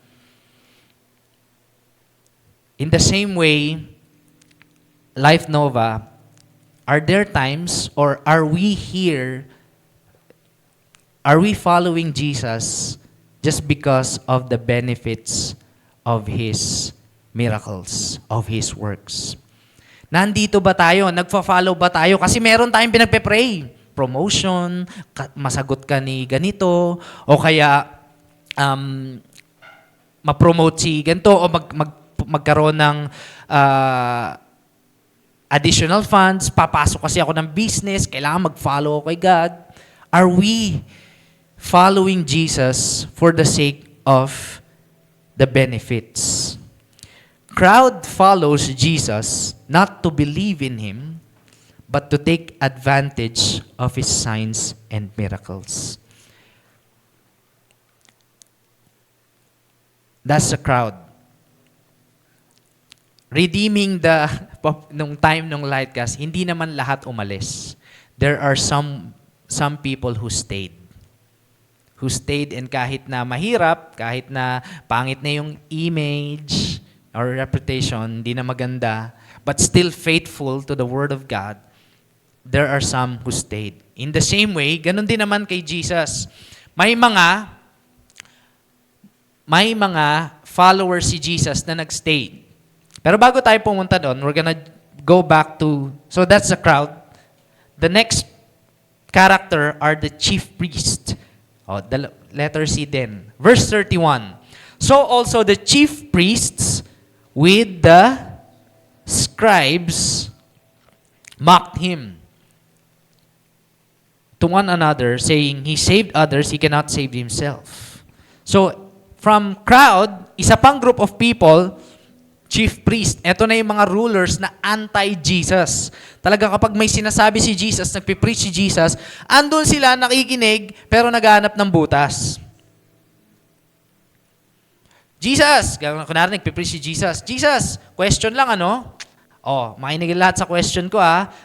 In the same way, Life Nova, are there times or are we following Jesus just because of the benefits of His miracles, of His works? Nandito ba tayo? Nagfa-follow ba tayo? Kasi meron tayong pinagpe-pray. Promotion, masagot ka ni ganito, o kaya ma-promote si ganito o magkaroon ng additional funds, papasok kasi ako ng business, kailangan mag-follow ako kay God. Are we following Jesus for the sake of the benefits? Crowd follows Jesus not to believe in Him, but to take advantage of His signs and miracles. That's the crowd. Redeeming nung time nung Lightcast, hindi naman lahat umalis. There are some people who stayed. Who stayed, and kahit na mahirap, kahit na pangit na yung image or reputation, hindi na maganda, but still faithful to the Word of God, there are some who stayed. In the same way, ganun din naman kay Jesus. May mga followers si Jesus na nagstay. Pero bago tayo pumunta doon, we're gonna go back to, so that's the crowd. The next character are the chief priests. The letter C then. Verse 31. So also the chief priests with the scribes mocked him to one another, saying, He saved others, He cannot save Himself. So, from crowd, isa pang group of people, chief priest, eto na yung mga rulers na anti-Jesus. Talaga kapag may sinasabi si Jesus, nagpipreach si Jesus, andun sila nakikinig, pero naghahanap ng butas. Jesus, kunwari nagpipreach si Jesus, Jesus, question lang Oh, makinig lahat sa question ko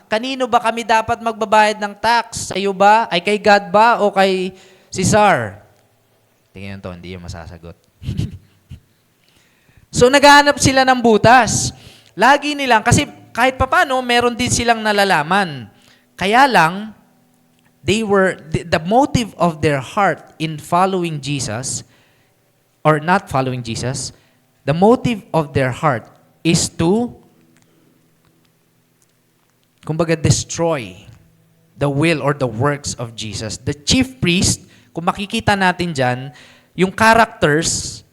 Kanino ba kami dapat magbabayad ng tax? Sa iyo ba? Ay kay God ba o kay Caesar? Tingnan to, hindi yung masasagot. So naghahanap sila ng butas. Lagi nilang, kasi kahit papano, meron din silang nalalaman. Kaya lang, the motive of their heart in following Jesus, or not following Jesus, the motive of their heart is to, kumbaga, destroy the will or the works of Jesus. The chief priest, kung makikita natin dyan, yung characters,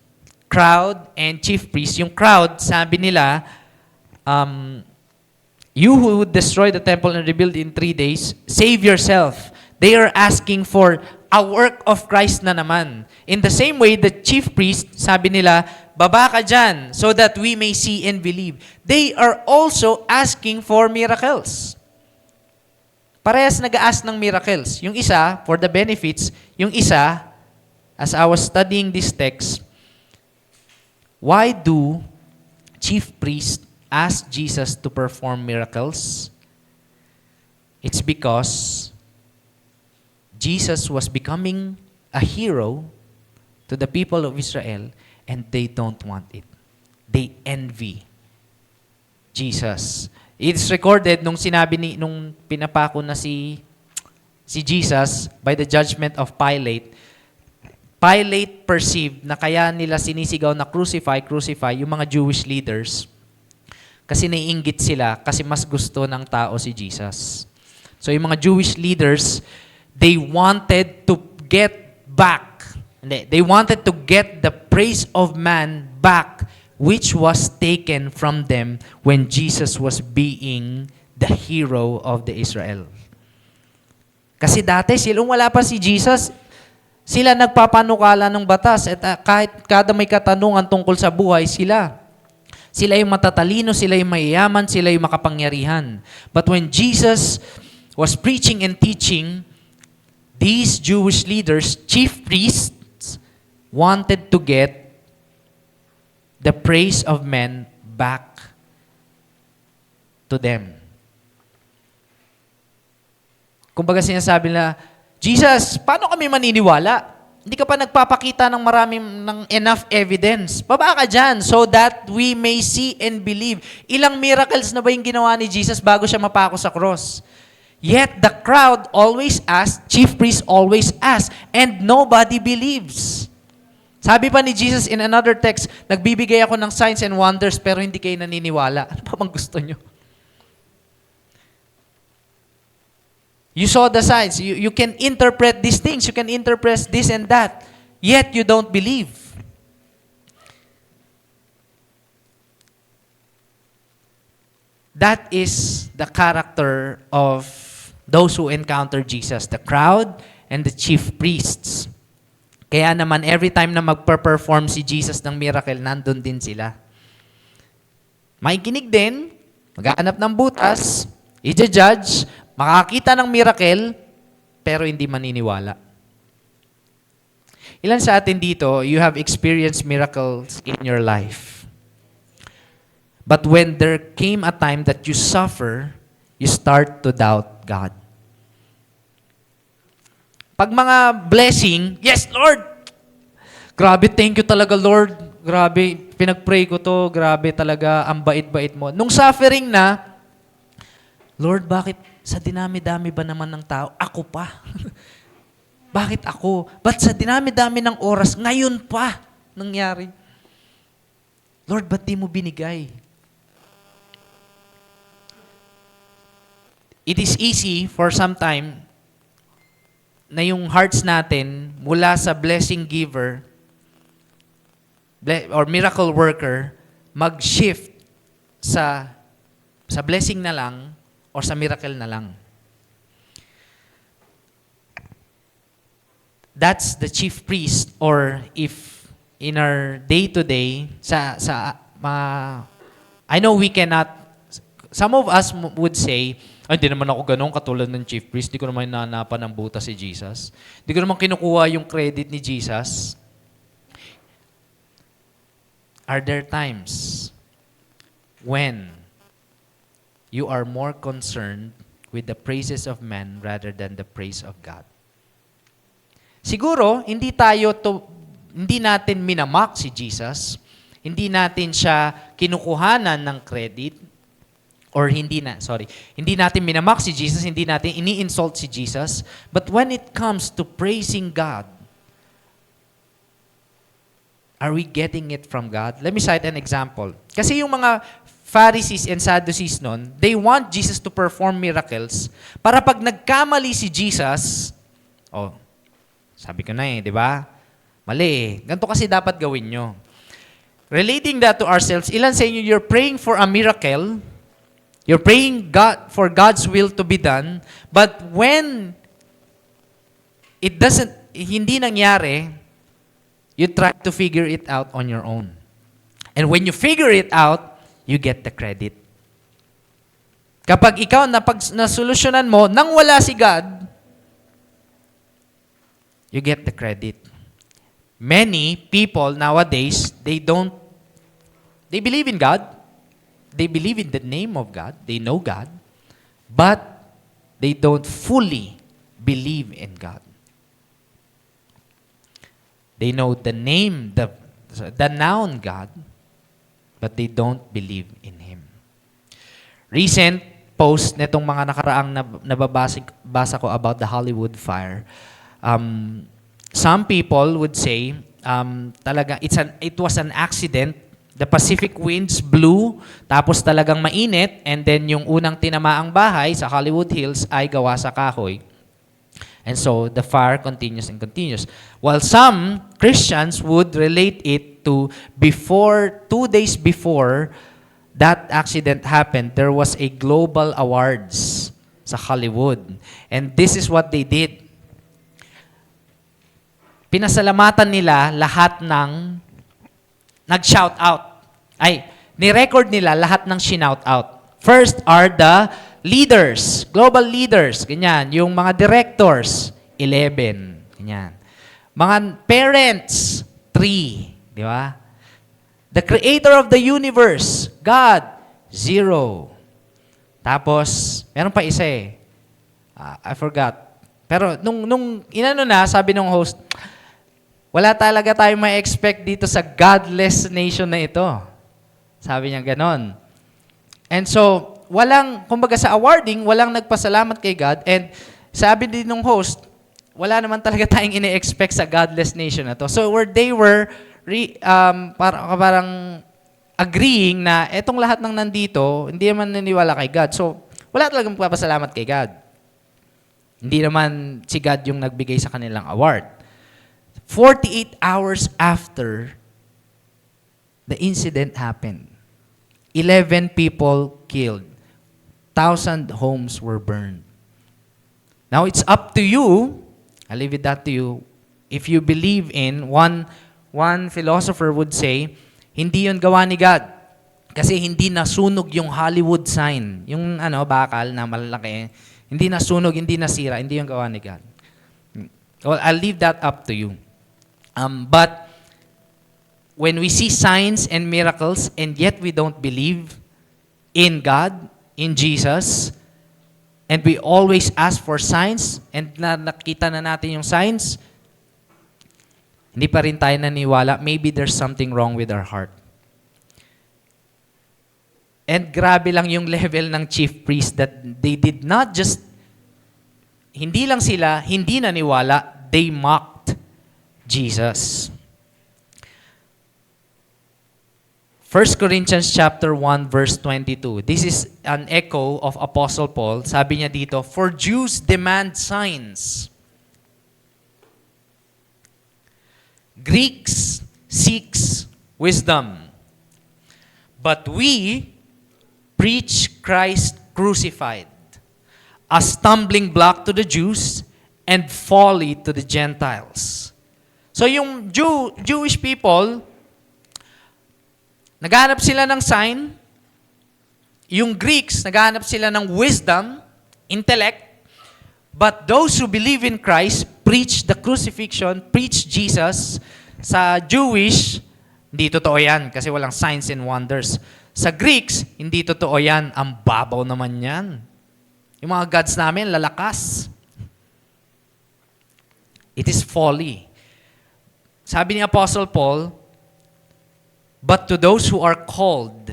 crowd and chief priest, yung crowd, sabi nila, you who would destroy the temple and rebuild in 3 days, save yourself. They are asking for a work of Christ na naman. In the same way, the chief priest, sabi nila, baba ka dyan so that we may see and believe. They are also asking for miracles. Parehas nag-ask ng miracles. Yung isa, for the benefits. Yung isa, as I was studying this text, why do chief priests ask Jesus to perform miracles? It's because Jesus was becoming a hero to the people of Israel and they don't want it. They envy Jesus. It's recorded nung nung pinapako na si Jesus by the judgment of Pilate. Pilate perceived na kaya nila sinisigaw na crucify yung mga Jewish leaders kasi naiinggit sila kasi mas gusto ng tao si Jesus. So yung mga Jewish leaders, they wanted to get back. They wanted to get the praise of man back which was taken from them when Jesus was being the hero of the Israel. Kasi dati, silang wala pa si Jesus, sila nagpapanukala ng batas at kahit kada may katanungan tungkol sa buhay, sila. Sila yung matatalino, sila yung mayayaman, sila yung makapangyarihan. But when Jesus was preaching and teaching, these Jewish leaders, chief priests, wanted to get the praise of men back to them. Kumbaga sinasabi nila, Jesus, paano kami maniniwala? Hindi ka pa nagpapakita ng ng enough evidence. Baba ka dyan so that we may see and believe. Ilang miracles na ba yung ginawa ni Jesus bago siya mapako sa cross? Yet the crowd always asks, chief priests always ask, and nobody believes. Sabi pa ni Jesus in another text, nagbibigay ako ng signs and wonders pero hindi kayo naniniwala. Ano pa bang gusto nyo? You saw the signs. You can interpret these things. You can interpret this and that. Yet you don't believe. That is the character of those who encounter Jesus, the crowd and the chief priests. Kaya naman, every time na magper-perform si Jesus ng miracle, nandun din sila. Makikinig din, maghahanap ng butas, i-judge, makakita ng miracle, pero hindi maniniwala. Ilan sa atin dito, you have experienced miracles in your life. But when there came a time that you suffer, you start to doubt God. Pag mga blessing, yes, Lord! Grabe, thank you talaga, Lord. Grabe, pinag-pray ko to. Grabe talaga, ang bait-bait mo. Nung suffering na, Lord, bakit sa dinami-dami ba naman ng tao, ako pa? Bakit ako? Ba't sa dinami-dami ng oras, ngayon pa nangyari? Lord, ba't di mo binigay? It is easy for some time na yung hearts natin mula sa blessing giver or miracle worker mag-shift sa blessing na lang or sa miracle na lang. That's the chief priest, or if in our day-to-day I know we cannot, some of us would say, ay, hindi naman ako ganun katulad ng chief priest. Di ko naman nananapan ng butas si Jesus. Di ko naman kinukuha yung credit ni Jesus. Are there times when you are more concerned with the praises of men rather than the praise of God. Siguro, hindi natin minamak si Jesus, hindi natin siya kinukuhanan ng credit, hindi natin minamak si Jesus, hindi natin ini-insult si Jesus, but when it comes to praising God, are we getting it from God? Let me cite an example. Kasi yung mga Pharisees and Sadducees noon, they want Jesus to perform miracles para pag nagkamali si Jesus, sabi ko na di ba? Mali eh. Ganito kasi dapat gawin nyo. Relating that to ourselves, ilan sa inyo, you're praying for a miracle, you're praying for God's will to be done, but when hindi nangyari, you try to figure it out on your own. And when you figure it out, you get the credit. Kapag ikaw nasolusyonan mo nang wala si God, you get the credit. Many people nowadays, they believe in God, they believe in the name of God, they know God, but they don't fully believe in God. They know the name, the noun God, but they don't believe in Him. Recent post netong mga nakaraang nababasa ko about the Hollywood fire. Some people would say, it was an accident. The Pacific winds blew, tapos talagang mainit, and then yung unang tinamaang bahay sa Hollywood Hills ay gawa sa kahoy. And so, the fire continues and continues. While some Christians would relate it to 2 days before that accident happened, there was a global awards sa Hollywood. And this is what they did. Pinasalamatan nila lahat ng nag-shout out. Ni-record nila lahat ng shinout out. First are the leaders, global leaders, ganyan. Yung mga directors, 11, ganyan. Mga parents, 3, di ba? The creator of the universe, God, 0. Tapos, meron pa isa eh. I forgot. Pero nung inano na, sabi ng host, wala talaga tayong ma-expect dito sa godless nation na ito. Sabi niya ganon. And so, kumbaga sa awarding, walang nagpasalamat kay God. And sabi din ng host, wala naman talaga tayong ini-expect sa godless nation na to. So they were parang agreeing na etong lahat ng nandito, hindi naman naniwala kay God. So, wala talagang magpapasalamat kay God. Hindi naman si God yung nagbigay sa kanilang award. 48 hours after the incident happened, 11 people killed. 1,000 homes were burned. Now, it's up to you. I'll leave it that to you. If you believe in, one philosopher would say, hindi yun gawa ni God. Kasi hindi nasunog yung Hollywood sign. Yung bakal na malalaki. Hindi nasunog, hindi nasira. Hindi yung gawa ni God. Well, I'll leave that up to you. But when we see signs and miracles and yet we don't believe in God, in Jesus, and we always ask for signs, and nakita na natin yung signs, hindi pa rin tayo naniwala, maybe there's something wrong with our heart. And grabe lang yung level ng chief priest that they did not just, hindi lang sila, hindi naniwala, they mocked Jesus. 1 Corinthians chapter 1 verse 22. This is an echo of Apostle Paul. Sabi niya dito, for Jews demand signs. Greeks seeks wisdom. But we preach Christ crucified, a stumbling block to the Jews and folly to the Gentiles. So yung Jewish people, naghahanap sila ng sign. Yung Greeks, naghahanap sila ng wisdom, intellect. But those who believe in Christ, preach the crucifixion, preach Jesus. Sa Jewish, hindi totoo yan kasi walang signs and wonders. Sa Greeks, hindi totoo yan. Ang babaw naman yan. Yung mga gods namin, lalakas. It is folly. Sabi ni Apostle Paul, but to those who are called,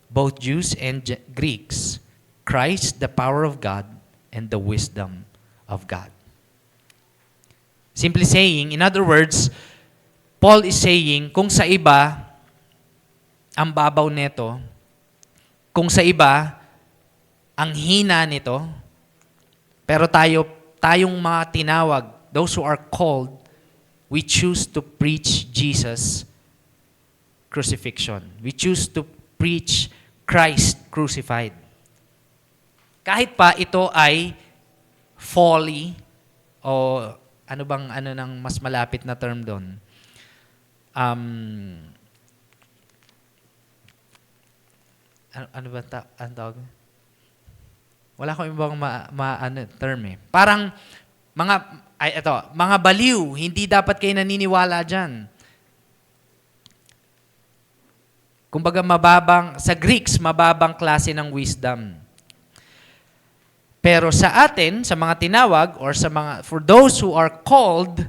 both Jews and Greeks, Christ, the power of God, and the wisdom of God. Simply saying, in other words, Paul is saying, kung sa iba, ang babaw nito, kung sa iba, ang hina nito, pero tayong mga tinawag, those who are called, we choose to preach Jesus crucifixion. We choose to preach Christ crucified. Kahit pa ito ay folly o ano ng mas malapit na term doon? Ano ba ang tawag? Wala akong ibang term eh. Parang mga baliw, hindi dapat kayo naniniwala dyan. Kumbaga sa Greeks, mababang klase ng wisdom. Pero sa atin, sa mga tinawag, or for those who are called,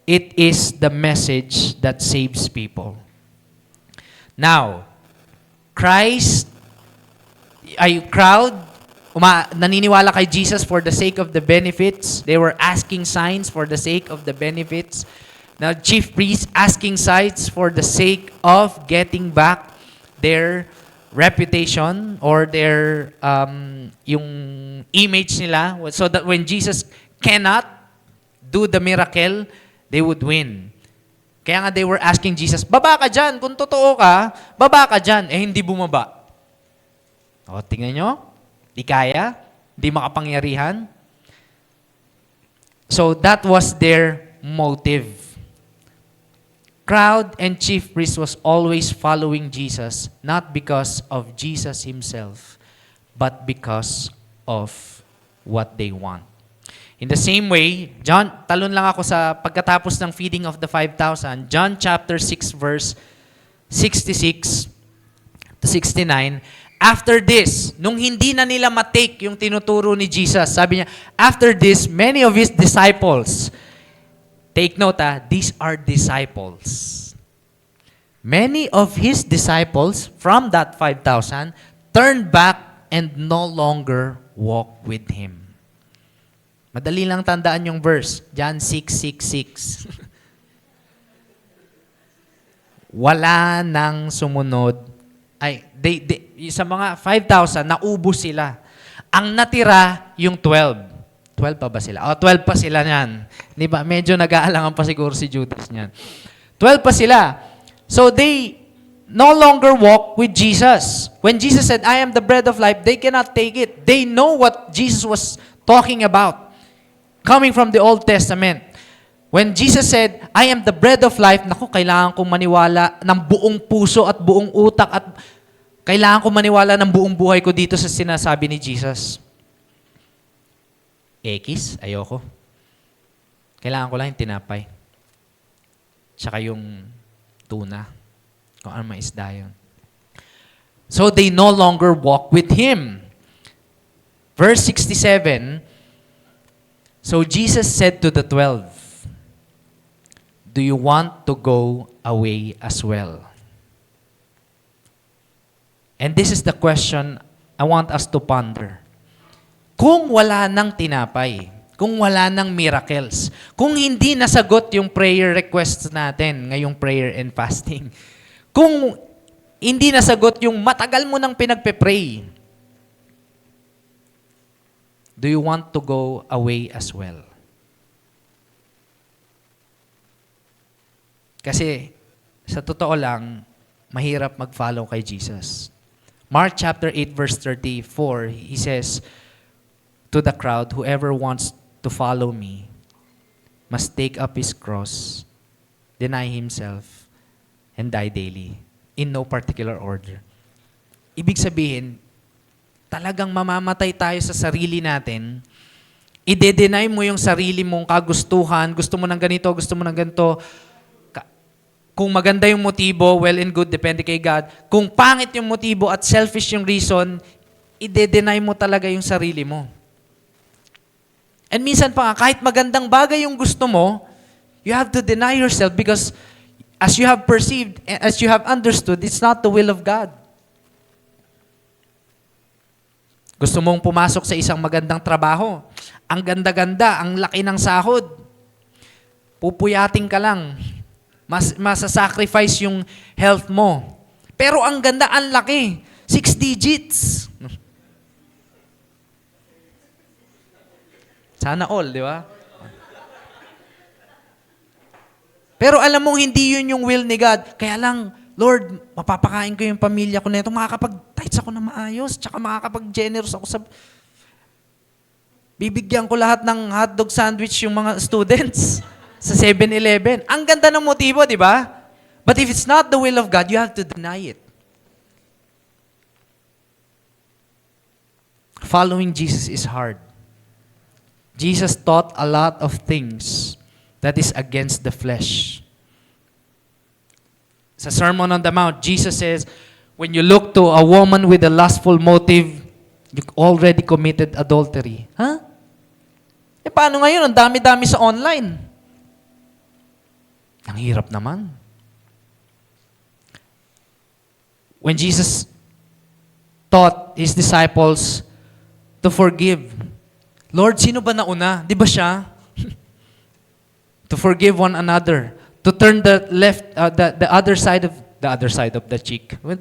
it is the message that saves people. Now, crowd, naniniwala kay Jesus for the sake of the benefits. They were asking signs for the sake of the benefits. Now, chief priests asking signs for the sake of getting back their reputation or their yung image nila, so that when Jesus cannot do the miracle, they would win. Kaya nga they were asking Jesus, baba ka dyan, kung totoo ka, baba ka dyan. Eh hindi bumaba. O, tingnan nyo, di kaya, di makapangyarihan. So that was their motive. Crowd and chief priest was always following Jesus, not because of Jesus himself, but because of what they want. In the same way, talon lang ako sa pagkatapos ng feeding of the 5,000, John chapter 6 verse 66 to 69, after this, nung hindi na nila matake yung tinuturo ni Jesus, sabi niya, after this, many of his disciples, take note these are disciples. Many of his disciples from that 5,000 turned back and no longer walk with him. Madali lang tandaan yung verse, John 6:66. Wala nang sumunod. Sa mga 5,000, naubos sila. Ang natira, yung 12. 12 pa ba sila? 12 pa sila niyan. Di ba? Medyo nag-aalangan pa siguro si Judas niyan. 12 pa sila. So they no longer walk with Jesus. When Jesus said, I am the bread of life, they cannot take it. They know what Jesus was talking about. Coming from the Old Testament. When Jesus said, I am the bread of life, naku, kailangan kong maniwala ng buong puso at buong utak at kailangan kong maniwala ng buong buhay ko dito sa sinasabi ni Jesus. Ayoko. Kailangan ko lang yung tinapay. Tsaka yung tuna. Kung ano may isda yun. So they no longer walk with Him. Verse 67, so Jesus said to the 12, do you want to go away as well? And this is the question I want us to ponder. Kung wala nang tinapay, kung wala nang miracles, kung hindi nasagot yung prayer requests natin ngayong prayer and fasting, kung hindi nasagot yung matagal mo nang pinagpe-pray, do you want to go away as well? Kasi sa totoo lang, mahirap mag-follow kay Jesus. Mark chapter 8 verse 34, he says to the crowd, whoever wants to follow me must take up his cross, deny himself, and die daily. In no particular order. Ibig sabihin, talagang mamamatay tayo sa sarili natin, ide-deny mo yung sarili mong kagustuhan, gusto mo ng ganito, gusto mo ng ganito. kung maganda yung motibo, well and good, depende kay God. Kung pangit yung motibo at selfish yung reason, ide-deny mo talaga yung sarili mo. And minsan pa nga, kahit magandang bagay yung gusto mo, you have to deny yourself because as you have perceived, as you have understood, it's not the will of God. Gusto mong pumasok sa isang magandang trabaho. Ang ganda-ganda, ang laki ng sahod. Pupuyating ka lang. Masasacrifice yung health mo. Pero ang ganda, ang laki. 6 digits. Sana all, di ba? Pero alam mong hindi yun yung will ni God. Kaya lang, Lord, mapapakain ko yung pamilya ko na ito. Makakapag-tithes ako na maayos. Tsaka makakapag-generous ako sa... Bibigyan ko lahat ng hotdog sandwich yung mga students sa 7-Eleven. Ang ganda ng motibo, di ba? But if it's not the will of God, you have to deny it. Following Jesus is hard. Jesus taught a lot of things that is against the flesh. Sa Sermon on the Mount, Jesus says, when you look to a woman with a lustful motive, you already committed adultery. Huh? Eh paano ngayon? Ang dami-dami sa online. Ang hirap naman. When Jesus taught His disciples to forgive, Lord, sino ba nauna? Di ba siya? To forgive one another. To turn the other side of the cheek. Well,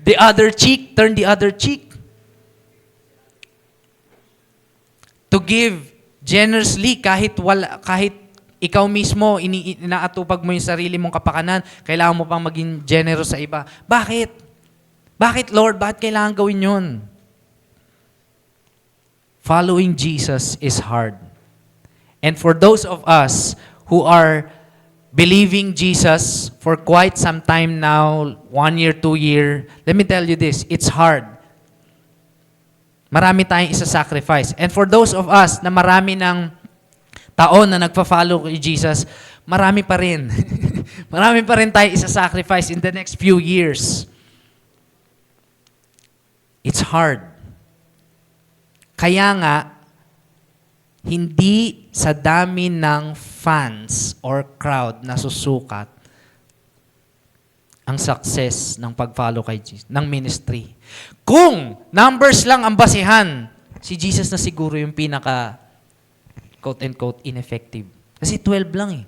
the other cheek, turn the other cheek. To give generously kahit ikaw mismo inaatupag mo yung sarili mong kapakanan, kailangan mo pang maging generous sa iba. Bakit? Bakit, Lord? Bakit kailangan gawin yun? Following Jesus is hard. And for those of us who are believing Jesus for quite some time now, 1 year, 2 year, let me tell you this, it's hard. Marami tayong isa-sacrifice. And for those of us na marami ng taon na nagpa-follow kay Jesus, marami pa rin. Marami pa rin tayong isa-sacrifice in the next few years. It's hard. Kaya nga, hindi sa dami ng fans or crowd na susukat ang success ng pag-follow kay Jesus, ng ministry. Kung numbers lang ang basihan, si Jesus na siguro yung pinaka quote-unquote ineffective. Kasi 12 lang eh.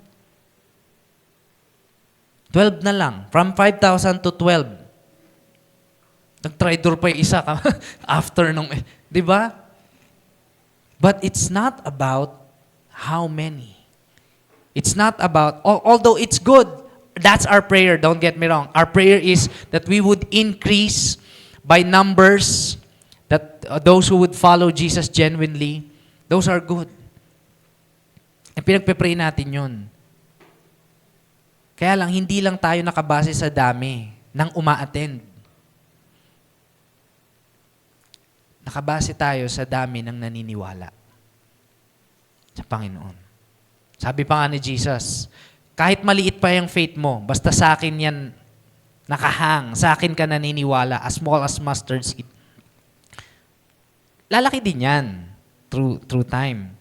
12 na lang. From 5,000 to 12. Nag-try door pa yung isa after nung, di ba? But it's not about how many. It's not about, although it's good, that's our prayer, don't get me wrong. Our prayer is that we would increase by numbers, that those who would follow Jesus genuinely, those are good. And pinagpe-pray natin yun. Kaya lang, hindi lang tayo nakabase sa dami ng uma-attend. Nakabase tayo sa dami ng naniniwala sa Panginoon. Sabi pa nga ni Jesus, kahit maliit pa yung faith mo, basta sa akin yan nakahang, sa akin ka naniniwala, as small as mustard seed. Lalaki din yan through time.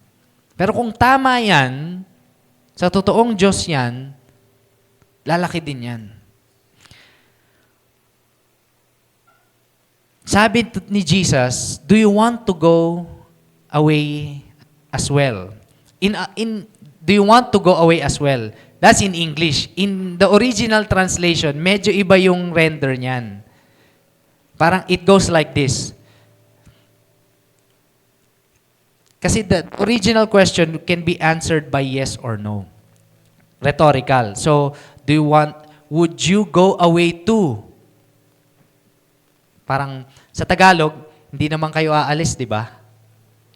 Pero kung tama yan, sa totoong Diyos yan, lalaki din yan. Sabi ni Jesus, do you want to go away as well? Do you want to go away as well? That's in English. In the original translation, medyo iba yung render niyan. Parang it goes like this. Kasi the original question can be answered by yes or no. Rhetorical. So, would you go away too? Parang sa Tagalog, hindi naman kayo aalis, di ba?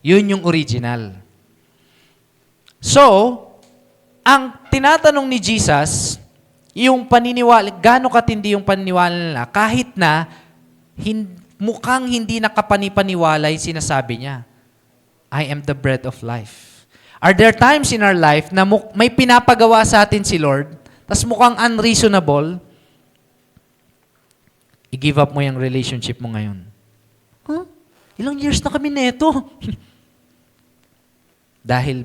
Yun yung original. So, ang tinatanong ni Jesus, yung paniniwala, gaano katindi yung paniniwala nila, kahit na mukhang hindi nakapanipaniwala yung sinasabi niya. I am the bread of life. Are there times in our life na may pinapagawa sa atin si Lord, tas mukhang unreasonable, i-give up mo yung relationship mo ngayon? Huh? Ilang years na kami neto? dahil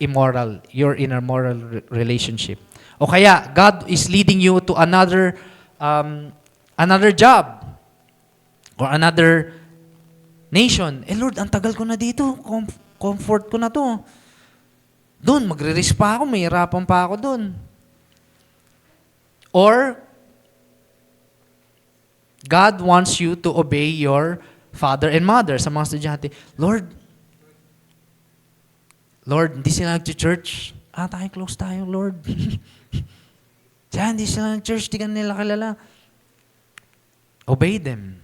immoral, you're in a moral relationship. O kaya, God is leading you to another job or another nation. Lord, ang tagal ko na dito. Comfort ko na to. Doon, magre-risk pa ako. May hirapan pa ako doon. Or, God wants you to obey your father and mother. Sa mga estudyante, Lord, hindi sila nag-church. Tayo, close tayo, Lord. Diyan, hindi sila nag-church. Di ka nila kilala. Obey them.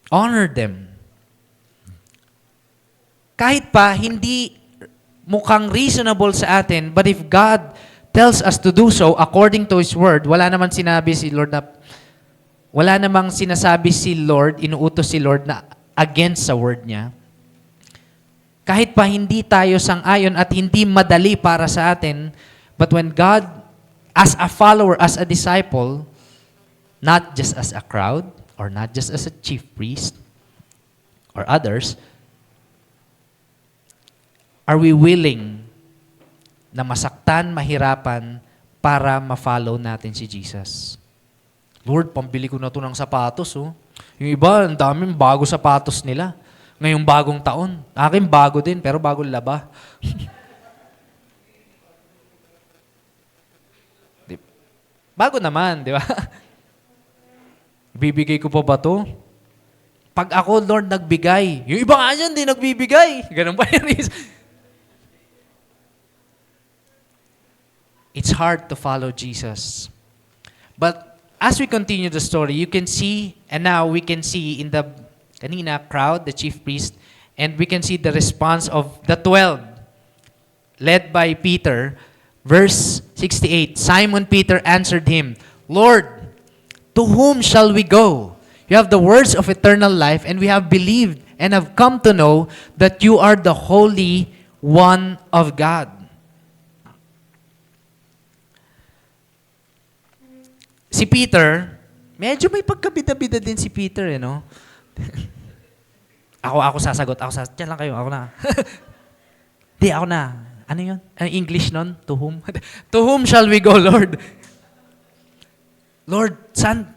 Honor them. Kahit pa hindi mukhang reasonable sa atin, but if God tells us to do so according to His Word, wala namang sinasabi si Lord, inuutos si Lord na against sa Word niya. Kahit pa hindi tayo sang-ayon at hindi madali para sa atin, but when God, as a follower, as a disciple, not just as a crowd, or not just as a chief priest, or others, are we willing na masaktan, mahirapan, para ma-follow natin si Jesus? Lord, pambili ko na to ng sapatos. Oh. Yung iba, ang daming bago sapatos nila. Ngayong bagong taon. Akin bago din, pero bagong laba. Bago naman, di ba? Bibigay ko pa ba to? Pag ako, Lord, nagbigay. Yung iba nga dyan, di nagbibigay. Ganun ba yun? It's hard to follow Jesus. But as we continue the story, you can see, and now we can see in the kanina crowd, the chief priest, and we can see the response of the 12, led by Peter. Verse 68, Simon Peter answered him, Lord, to whom shall we go? You have the words of eternal life, and we have believed and have come to know that you are the Holy One of God. Si Peter, medyo may pagkabida-bida din si Peter, no? Ako sasagot. Diyan lang kayo, ako na. Di, ako na. Ano yun? Ano English nun? To whom? To whom shall we go, Lord? Lord, saan?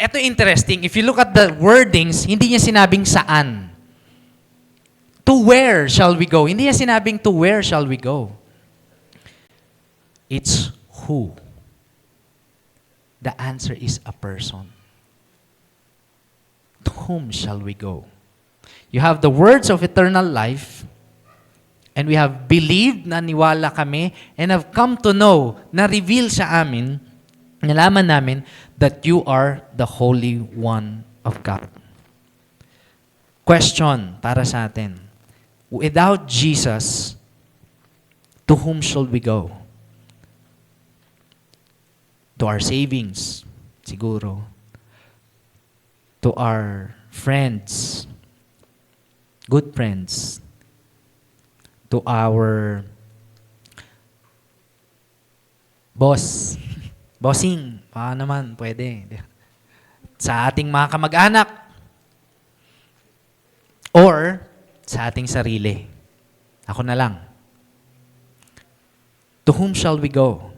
Ito interesting. If you look at the wordings, hindi niya sinabing saan. To where shall we go? Hindi niya sinabing to where shall we go. It's who. The answer is a person. To whom shall we go? You have the words of eternal life, and we have believed, naniwala kami, and have come to know, na-reveal sa amin, nalaman namin, that you are the Holy One of God. Question para sa atin. Without Jesus, to whom shall we go? To our savings, siguro. To our friends, good friends. To our boss, bossing, naman, pwede. Sa ating mga kamag-anak. Or sa ating sarili. Ako na lang. To whom shall we go?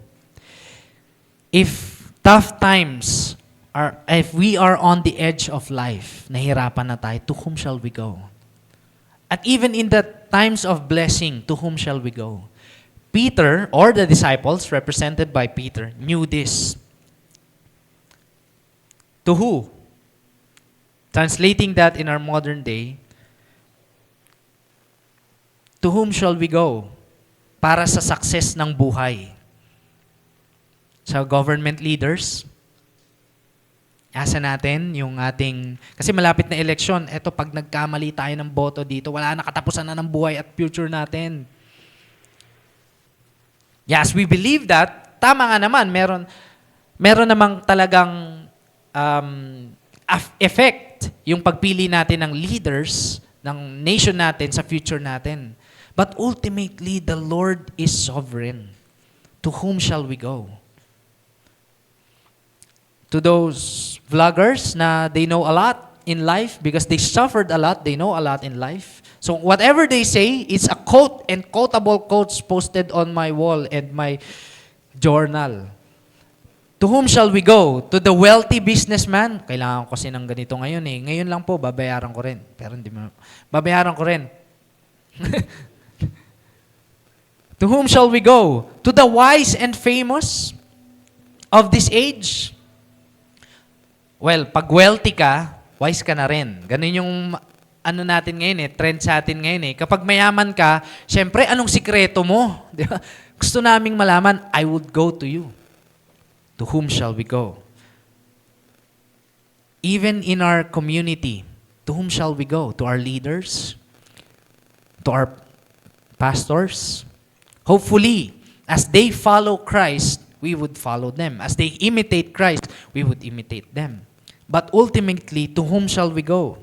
If tough times if we are on the edge of life, nahirapan na tayo, to whom shall we go? At even in the times of blessing, to whom shall we go? Peter, or the disciples, represented by Peter, knew this. To who? Translating that in our modern day, to whom shall we go? Para sa success ng buhay. Sa government leaders, asa natin yung ating, kasi malapit na eleksyon, eto pag nagkamali tayo ng boto dito, wala na, katapusan na ng buhay at future natin. Yes, we believe that. Tama nga naman, meron namang talagang effect yung pagpili natin ng leaders ng nation natin, sa future natin. But ultimately, the Lord is sovereign. To whom shall we go? To those vloggers na they know a lot in life because they suffered a lot, they know a lot in life. So whatever they say, it's a quote and quotable quotes posted on my wall and my journal. To whom shall we go? To the wealthy businessman? Kailangan ko kasi ng ganito ngayon eh. Ngayon lang po, babayaran ko rin. Pero hindi mo, babayaran ko rin. To whom shall we go? To the wise and famous of this age? Well, pag wealthy ka, wise ka na rin. Ganun yung ano natin ngayon eh, trend sa atin ngayon eh. Kapag mayaman ka, syempre, anong sikreto mo? Di ba? Gusto naming malaman, I would go to you. To whom shall we go? Even in our community, to whom shall we go? To our leaders? To our pastors? Hopefully, as they follow Christ, we would follow them. As they imitate Christ, we would imitate them. But ultimately, to whom shall we go?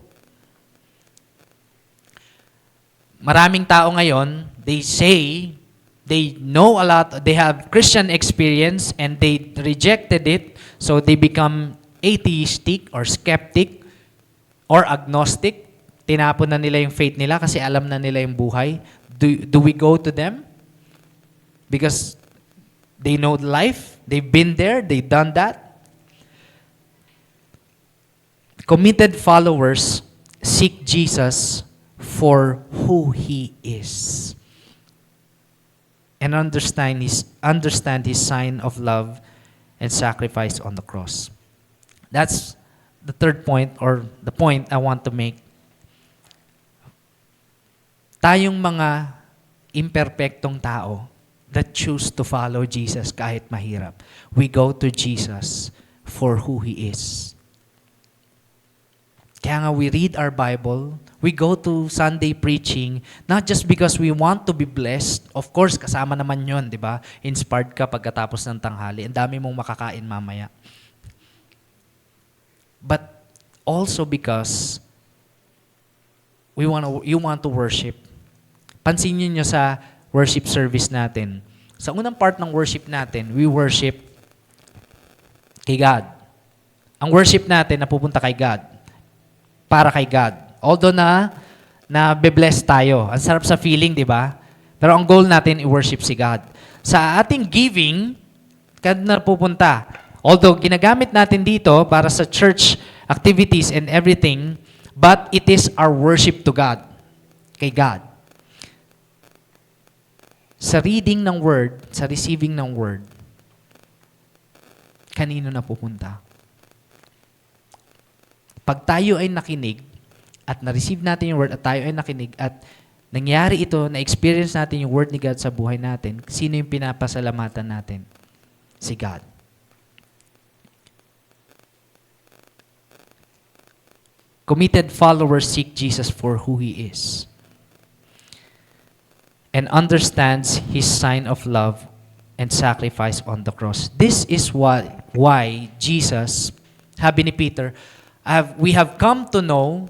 Maraming tao ngayon, they say, they know a lot, they have Christian experience, and they rejected it, so they become atheistic or skeptic or agnostic. Tinapon na nila yung faith nila kasi alam na nila yung buhay. Do we go to them? Because they know life, they've been there, they've done that. Committed followers seek Jesus for who He is. And understand His sign of love and sacrifice on the cross. That's the third point, or the point I want to make. Tayong mga imperpektong tao that choose to follow Jesus kahit mahirap. We go to Jesus for who He is. Kaya nga we read our Bible, we go to Sunday preaching, not just because we want to be blessed. Of course, kasama naman yun, di ba? Inspired ka pagkatapos ng tanghali. Ang dami mong makakain mamaya. But also because you want to worship. Pansinin nyo sa worship service natin. Sa unang part ng worship natin, we worship kay God. Ang worship natin napupunta kay God. Para kay God. Although na be-bless tayo. Ang sarap sa feeling, di ba? Pero ang goal natin, i-worship si God. Sa ating giving, kad na pupunta. Although ginagamit natin dito para sa church activities and everything, but it is our worship to God. Kay God. Sa reading ng word, sa receiving ng word, kanino na pupunta? Pag tayo ay nakinig at na-receive natin yung word at tayo ay nakinig at nangyari ito, na-experience natin yung word ni God sa buhay natin, sino yung pinapasalamatan natin? Si God. Committed followers seek Jesus for who He is and understands His sign of love and sacrifice on the cross. This is why Jesus, sabi ni Peter, we have come to know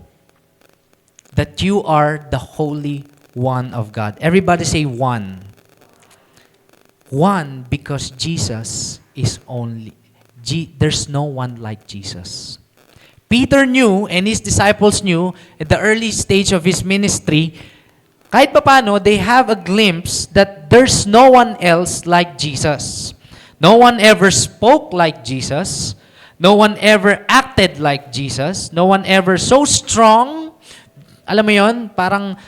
that you are the Holy One of God. Everybody say one. One because Jesus is there's no one like Jesus. Peter knew and his disciples knew at the early stage of his ministry, kahit papano, they have a glimpse that there's no one else like Jesus. No one ever spoke like Jesus. No one ever acted like Jesus. No one ever so strong. Alam mo yon, parang,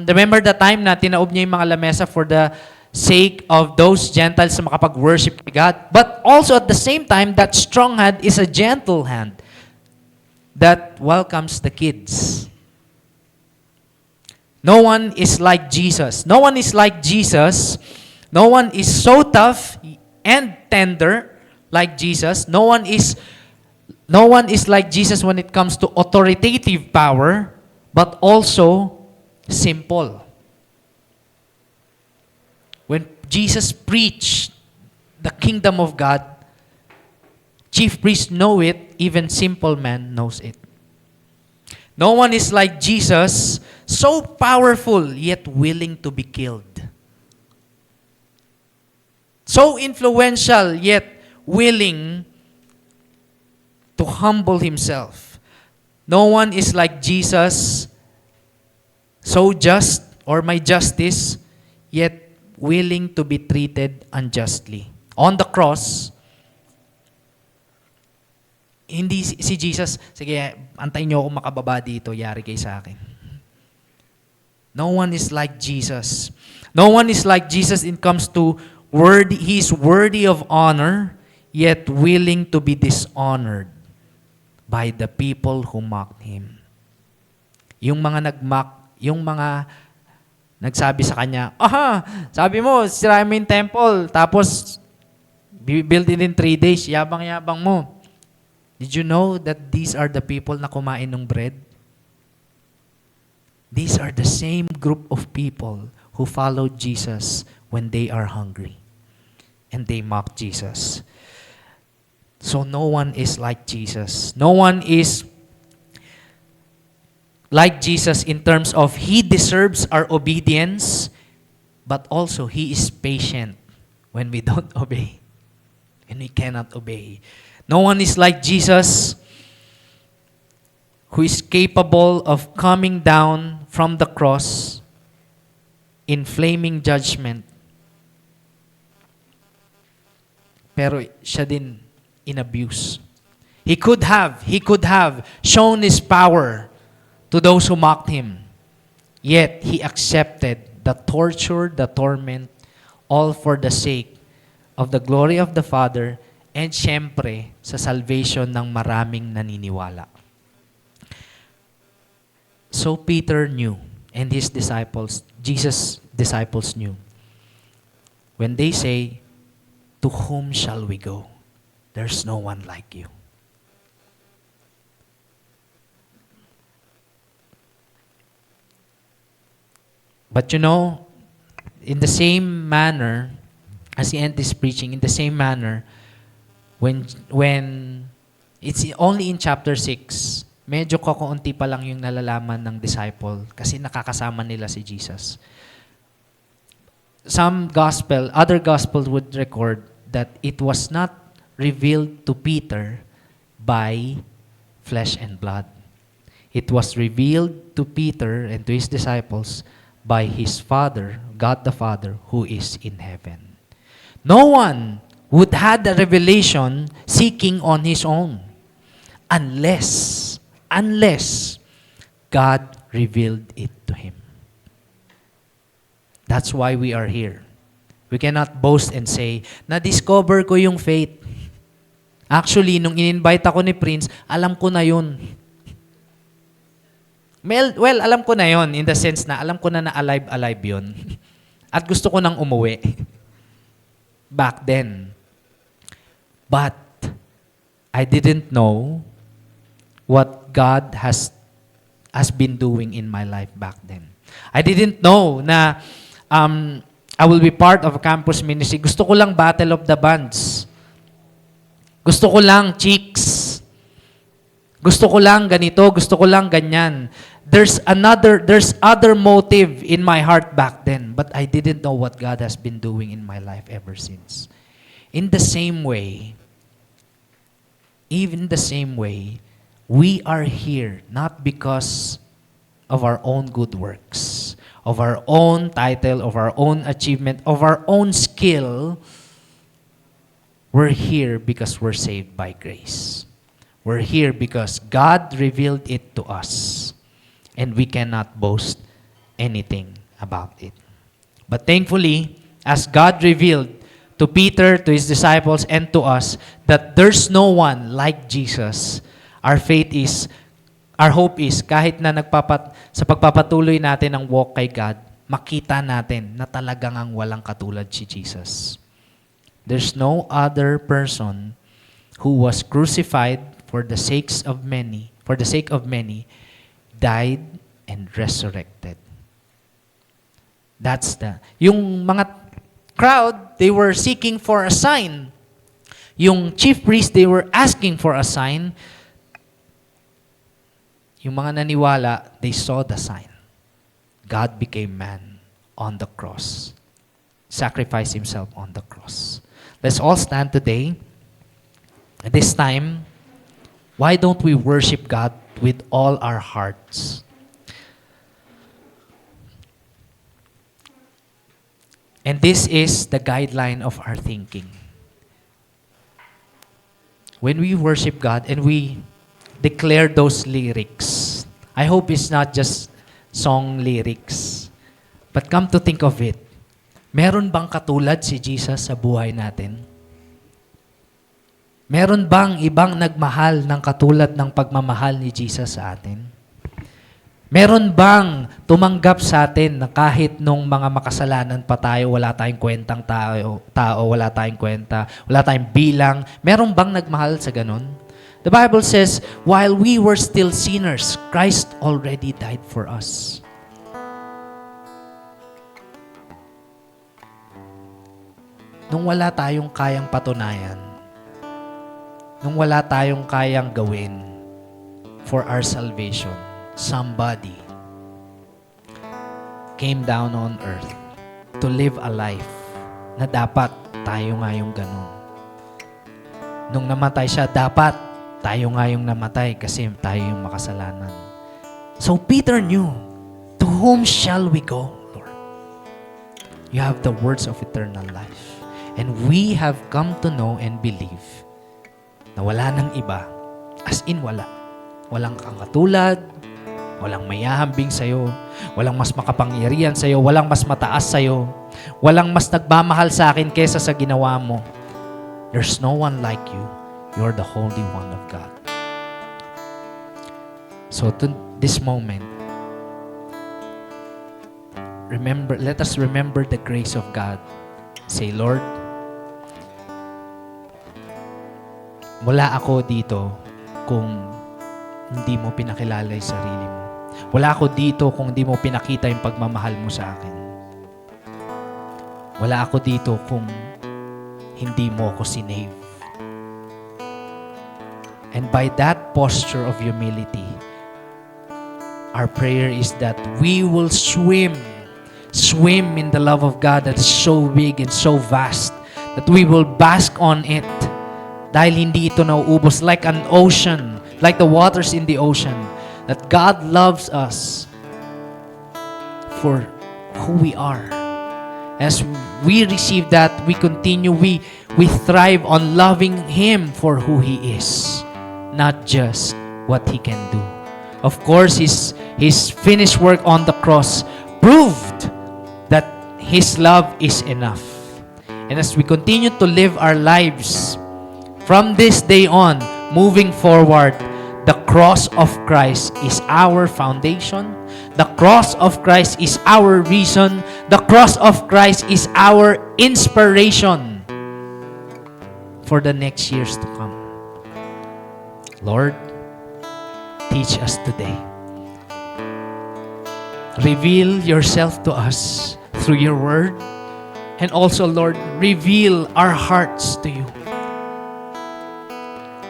remember the time na tinaob niya yung mga lamesa for the sake of those Gentiles na makapag-worship to God. But also at the same time, that strong hand is a gentle hand that welcomes the kids. No one is like Jesus. No one is like Jesus. No one is so tough and tender like Jesus. No one is like Jesus when it comes to authoritative power, but also simple. When Jesus preached the kingdom of God, chief priests know it, even simple man knows it. No one is like Jesus So powerful, yet willing to be killed. So influential, yet willing to humble himself. No one is like Jesus, so just or my justice, yet willing to be treated unjustly. On the cross, hindi si Jesus, sige, antayin niyo ako makababa dito, yari kayo sa akin. No one is like Jesus. No one is like Jesus in comes to worthy, he is worthy of honor, yet willing to be dishonored by the people who mocked him. Yung mga nagmock, yung mga nagsabi sa kanya, sabi mo, sirahin mo yung temple, tapos build it in 3 days, yabang-yabang mo. Did you know that these are the people na kumain ng bread? These are the same group of people who followed Jesus when they are hungry. And they mocked Jesus. So no one is like Jesus. No one is like Jesus in terms of He deserves our obedience, but also He is patient when we don't obey. And we cannot obey. No one is like Jesus who is capable of coming down from the cross in flaming judgment. Pero siya din in-abuse. He could have shown His power to those who mocked Him. Yet, He accepted the torture, the torment, all for the sake of the glory of the Father and syempre sa salvation ng maraming naniniwala. So Peter knew, and his disciples, Jesus' disciples knew, when they say, "To whom shall we go? There's no one like you." But you know, in the same manner, as he ended his preaching, in the same manner, when it's only in chapter 6, medyo kakaunti pa lang yung nalalaman ng disciple kasi nakakasama nila si Jesus. Other gospels would record that it was not revealed to Peter by flesh and blood. It was revealed to Peter and to his disciples by his Father, God the Father, who is in heaven. No one would have the revelation seeking on his own unless God revealed it to him. That's why we are here. We cannot boast and say, na-discover ko yung faith. Actually, nung in-invite ako ni Prince, alam ko na yun. Well, alam ko na yun in the sense na alam ko na alive yun. At gusto ko nang umuwi. Back then. But, I didn't know what God has been doing in my life back then. I didn't know na I will be part of a campus ministry. Gusto ko lang Battle of the Bands. Gusto ko lang chicks. Gusto ko lang ganito, gusto ko lang ganyan. There's other motive in my heart back then, but I didn't know what God has been doing in my life ever since. In the same way, we are here not because of our own good works, of our own title, of our own achievement, of our own skill. We're here because we're saved by grace. We're here because God revealed it to us, and we cannot boast anything about it. But thankfully, as God revealed to Peter, to his disciples, and to us that there's no one like Jesus, our hope is, kahit na sa pagpapatuloy natin ang walk kay God, makita natin na talagang ang walang katulad si Jesus. There's no other person who was crucified for the sake of many, died and resurrected. Yung mga crowd, they were seeking for a sign. Yung chief priest, they were asking for a sign. Yung mga naniwala, they saw the sign. God became man on the cross. Sacrificed himself on the cross. Let's all stand today. At this time, why don't we worship God with all our hearts? And this is the guideline of our thinking. When we worship God and we declare those lyrics, I hope it's not just song lyrics. But come to think of it, meron bang katulad si Jesus sa buhay natin? Meron bang ibang nagmahal ng katulad ng pagmamahal ni Jesus sa atin? Meron bang tumanggap sa atin na kahit nung mga makasalanan pa tayo, wala tayong kwentang tao, wala tayong kwenta, wala tayong bilang, meron bang nagmahal sa ganun? The Bible says, while we were still sinners, Christ already died for us. Nung wala tayong kayang patunayan, nung wala tayong kayang gawin for our salvation, somebody came down on earth to live a life na dapat tayo nga yung ganun. Nung namatay siya, dapat tayo nga yung namatay kasi tayo yung makasalanan. So Peter knew, to whom shall we go, Lord? You have the words of eternal life. And we have come to know and believe na wala nang iba, as in wala. Walang kang katulad, walang mayahambing sa'yo, walang mas makapangyarihan sa'yo, walang mas mataas sa'yo, walang mas nagmamahal sa akin kesa sa ginawa mo. There's no one like you. You're the Holy One of God. So to this moment, let us remember the grace of God. Say, Lord, wala ako dito kung hindi mo pinakilala yung sarili mo. Wala ako dito kung hindi mo pinakita yung pagmamahal mo sa akin. Wala ako dito kung hindi mo ako sinave. And by that posture of humility, our prayer is that we will swim in the love of God that is so big and so vast that we will bask on it dahil hindi ito nauubos like an ocean, like the waters in the ocean, that God loves us for who we are. As we receive that, we continue, we thrive on loving Him for who He is, not just what He can do. Of course, His finished work on the cross proved that His love is enough. And as we continue to live our lives from this day on, moving forward, the cross of Christ is our foundation. The cross of Christ is our reason. The cross of Christ is our inspiration for the next years to come. Lord, teach us today. Reveal yourself to us through your word. And also, Lord, reveal our hearts to you.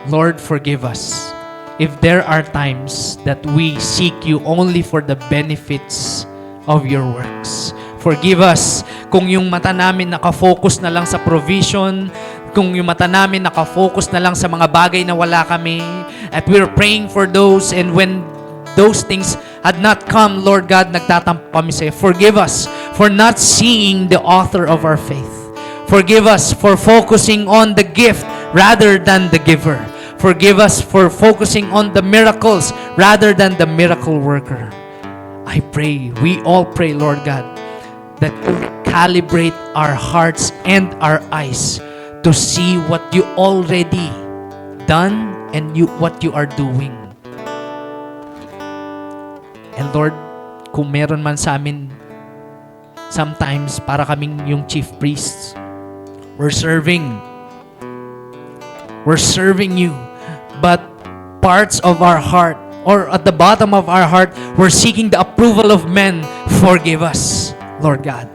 Lord, forgive us if there are times that we seek you only for the benefits of your works. Forgive us kung yung mata namin nakafocus na lang sa provision, kung yung mata namin nakafocus na lang sa mga bagay na wala kami, at we're praying for those, and when those things had not come, Lord God, nagtatampo kami sa'yo. Forgive us for not seeing the author of our faith. Forgive us for focusing on the gift rather than the giver. Forgive us for focusing on the miracles rather than the miracle worker. I pray, we all pray, Lord God, that you calibrate our hearts and our eyes to see what you already done and what you are doing. And Lord, kung meron man sa amin, sometimes para kaming yung chief priests, we're serving you, but parts of our heart, or at the bottom of our heart, we're seeking the approval of men. Forgive us, Lord God.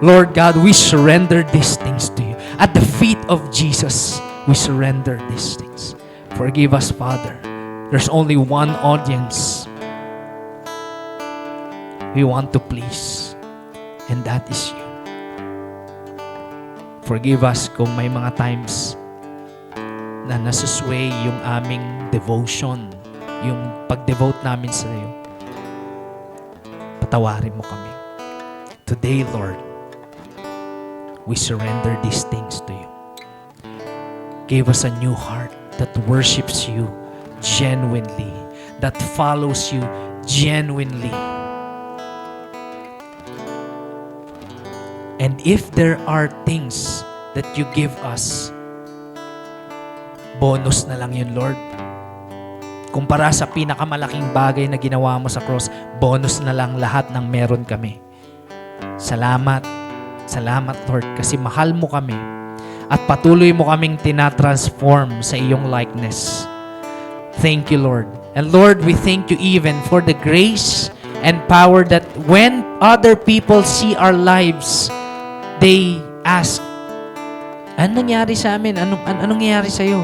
Lord God, we surrender these things to you. At the feet of Jesus, we surrender these things. Forgive us, Father. There's only one audience. we want to please. And that is you. Forgive us kung may mga times na nasusway yung aming devotion, yung pag-devote namin sa iyo. Patawarin mo kami. Today, Lord, we surrender these things to you. Give us a new heart that worships you genuinely, that follows you genuinely. And if there are things that you give us, bonus na lang yun, Lord. Kumpara sa pinakamalaking bagay na ginawa mo sa cross, bonus na lang lahat ng meron kami. Salamat. Salamat, Lord, kasi mahal mo kami at patuloy mo kaming tinatransform sa iyong likeness. Thank you, Lord. And Lord, we thank you even for the grace and power that when other people see our lives, they ask, anong nangyari sa amin? Anong nangyari sa iyo?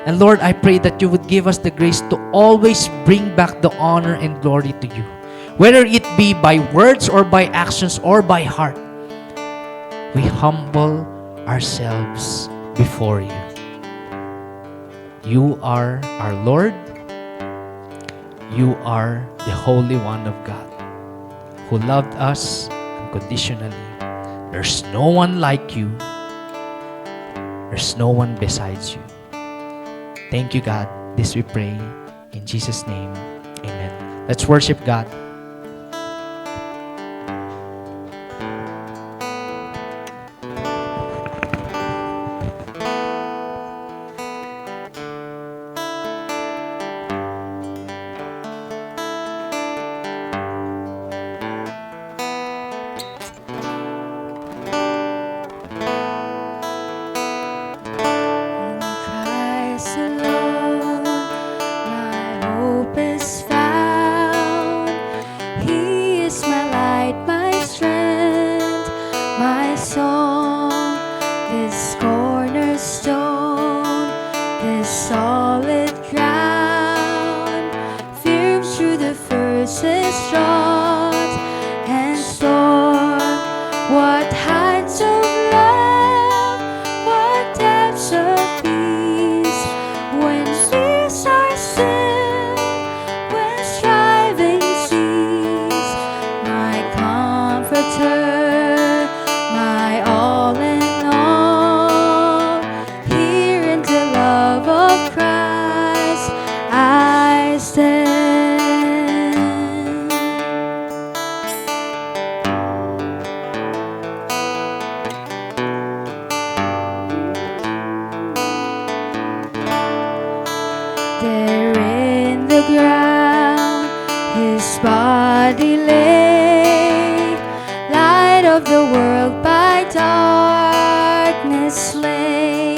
And Lord, I pray that you would give us the grace to always bring back the honor and glory to you. Whether it be by words or by actions or by heart, we humble ourselves before you. You are our Lord. You are the Holy One of God who loved us unconditionally. There's no one like you. There's no one besides you. Thank you, God. This we pray in Jesus' name. Amen. Let's worship God. In Christ alone, my hope is found. He is my light, my strength, my song. This cornerstone, this solid ground, firm through the fiercest drought and storm. What heights of love, what depths of peace, when fears are still, when striving cease. My comforter, my all in all, here in the love of Christ I stand. There in the ground his body lay, light of the world by darkness slain,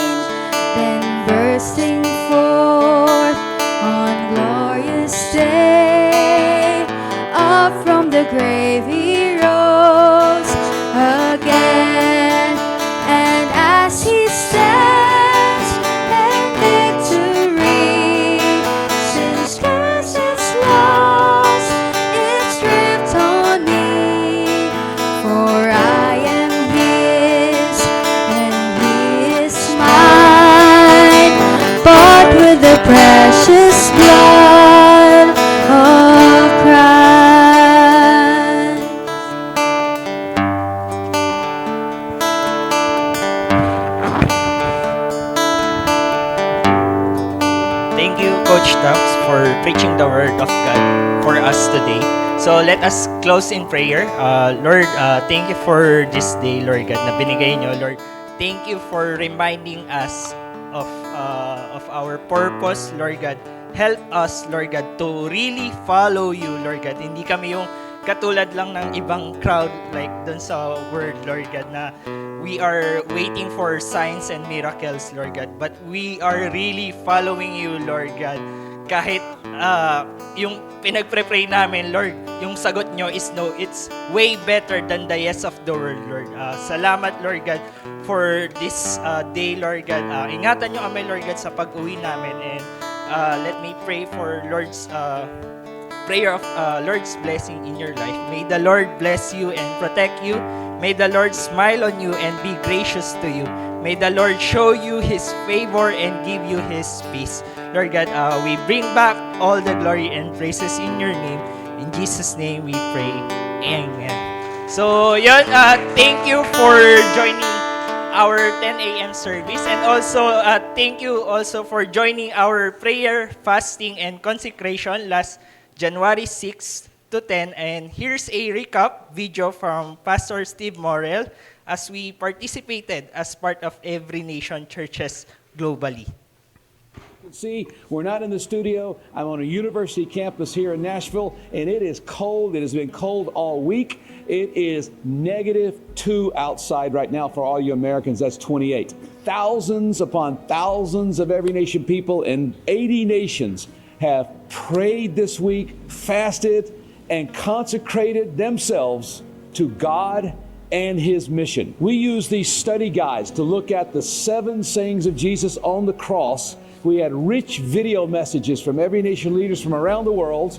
then bursting forth on glorious day, up from the grave he rose again, and as he stands in victory, since curse is lost, it's stripped on me, for I am his and he is mine, bought with the precious blood of Christ. Thank you, Coach Taps, for preaching the word of God for us today. So let us close in prayer. Lord, thank you for this day, Lord God, na binigay nyo. Lord, thank you for reminding us of our purpose, Lord God. Help us, Lord God, to really follow you, Lord God. Hindi kami yung katulad lang ng ibang crowd like dun sa word, Lord God, na we are waiting for signs and miracles, Lord God. But we are really following you, Lord God. Kahit yung pinagpre-pray namin, Lord, yung sagot nyo is no. It's way better than the yes of the world, Lord. Salamat, Lord God, for this day, Lord God. Ingatan nyo kami, Lord God, sa pag-uwi namin. And let me pray for Lord's prayer of Lord's blessing in your life. May the Lord bless you and protect you. May the Lord smile on you and be gracious to you. May the Lord show you His favor and give you His peace. Lord God, we bring back all the glory and praises in your name. In Jesus' name we pray. Amen. So, yun, thank you for joining our 10 a.m. service, and also thank you also for joining our prayer, fasting, and consecration last January 6 to 10. And here's a recap video from Pastor Steve Morel as we participated as part of Every Nation churches globally. See, we're not in the studio. I'm on a university campus here in Nashville, and it is cold. It has been cold all week. It is -2 outside right now for all you Americans. That's 28. Thousands upon thousands of Every Nation people in 80 nations have prayed this week, fasted, and consecrated themselves to God and His mission. We use these study guides to look at the 7 sayings of Jesus on the cross. We had rich video messages from Every Nation leaders from around the world.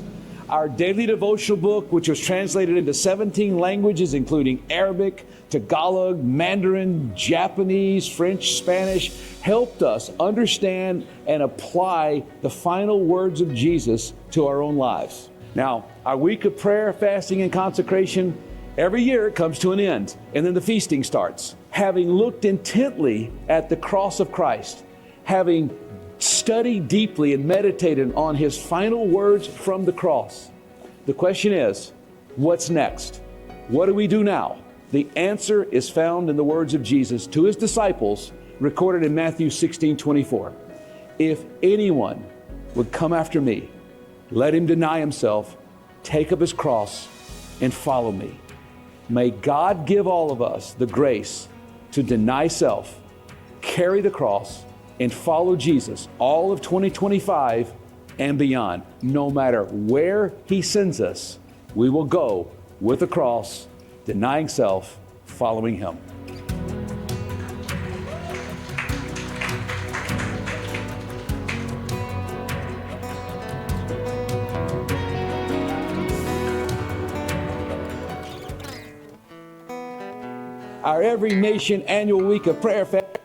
Our daily devotional book, which was translated into 17 languages, including Arabic, Tagalog, Mandarin, Japanese, French, Spanish, helped us understand and apply the final words of Jesus to our own lives. Now, our week of prayer, fasting, and consecration, every year it comes to an end, and then the feasting starts. Having looked intently at the cross of Christ, having studied deeply and meditated on His final words from the cross, the question is, what's next? What do we do now? The answer is found in the words of Jesus to His disciples, recorded in Matthew 16:24. If anyone would come after me, let him deny himself, take up his cross, and follow me. May God give all of us the grace to deny self, carry the cross, and follow Jesus all of 2025 and beyond. No matter where He sends us, we will go with the cross, denying self, following Him. Our Every Nation annual week of prayer fast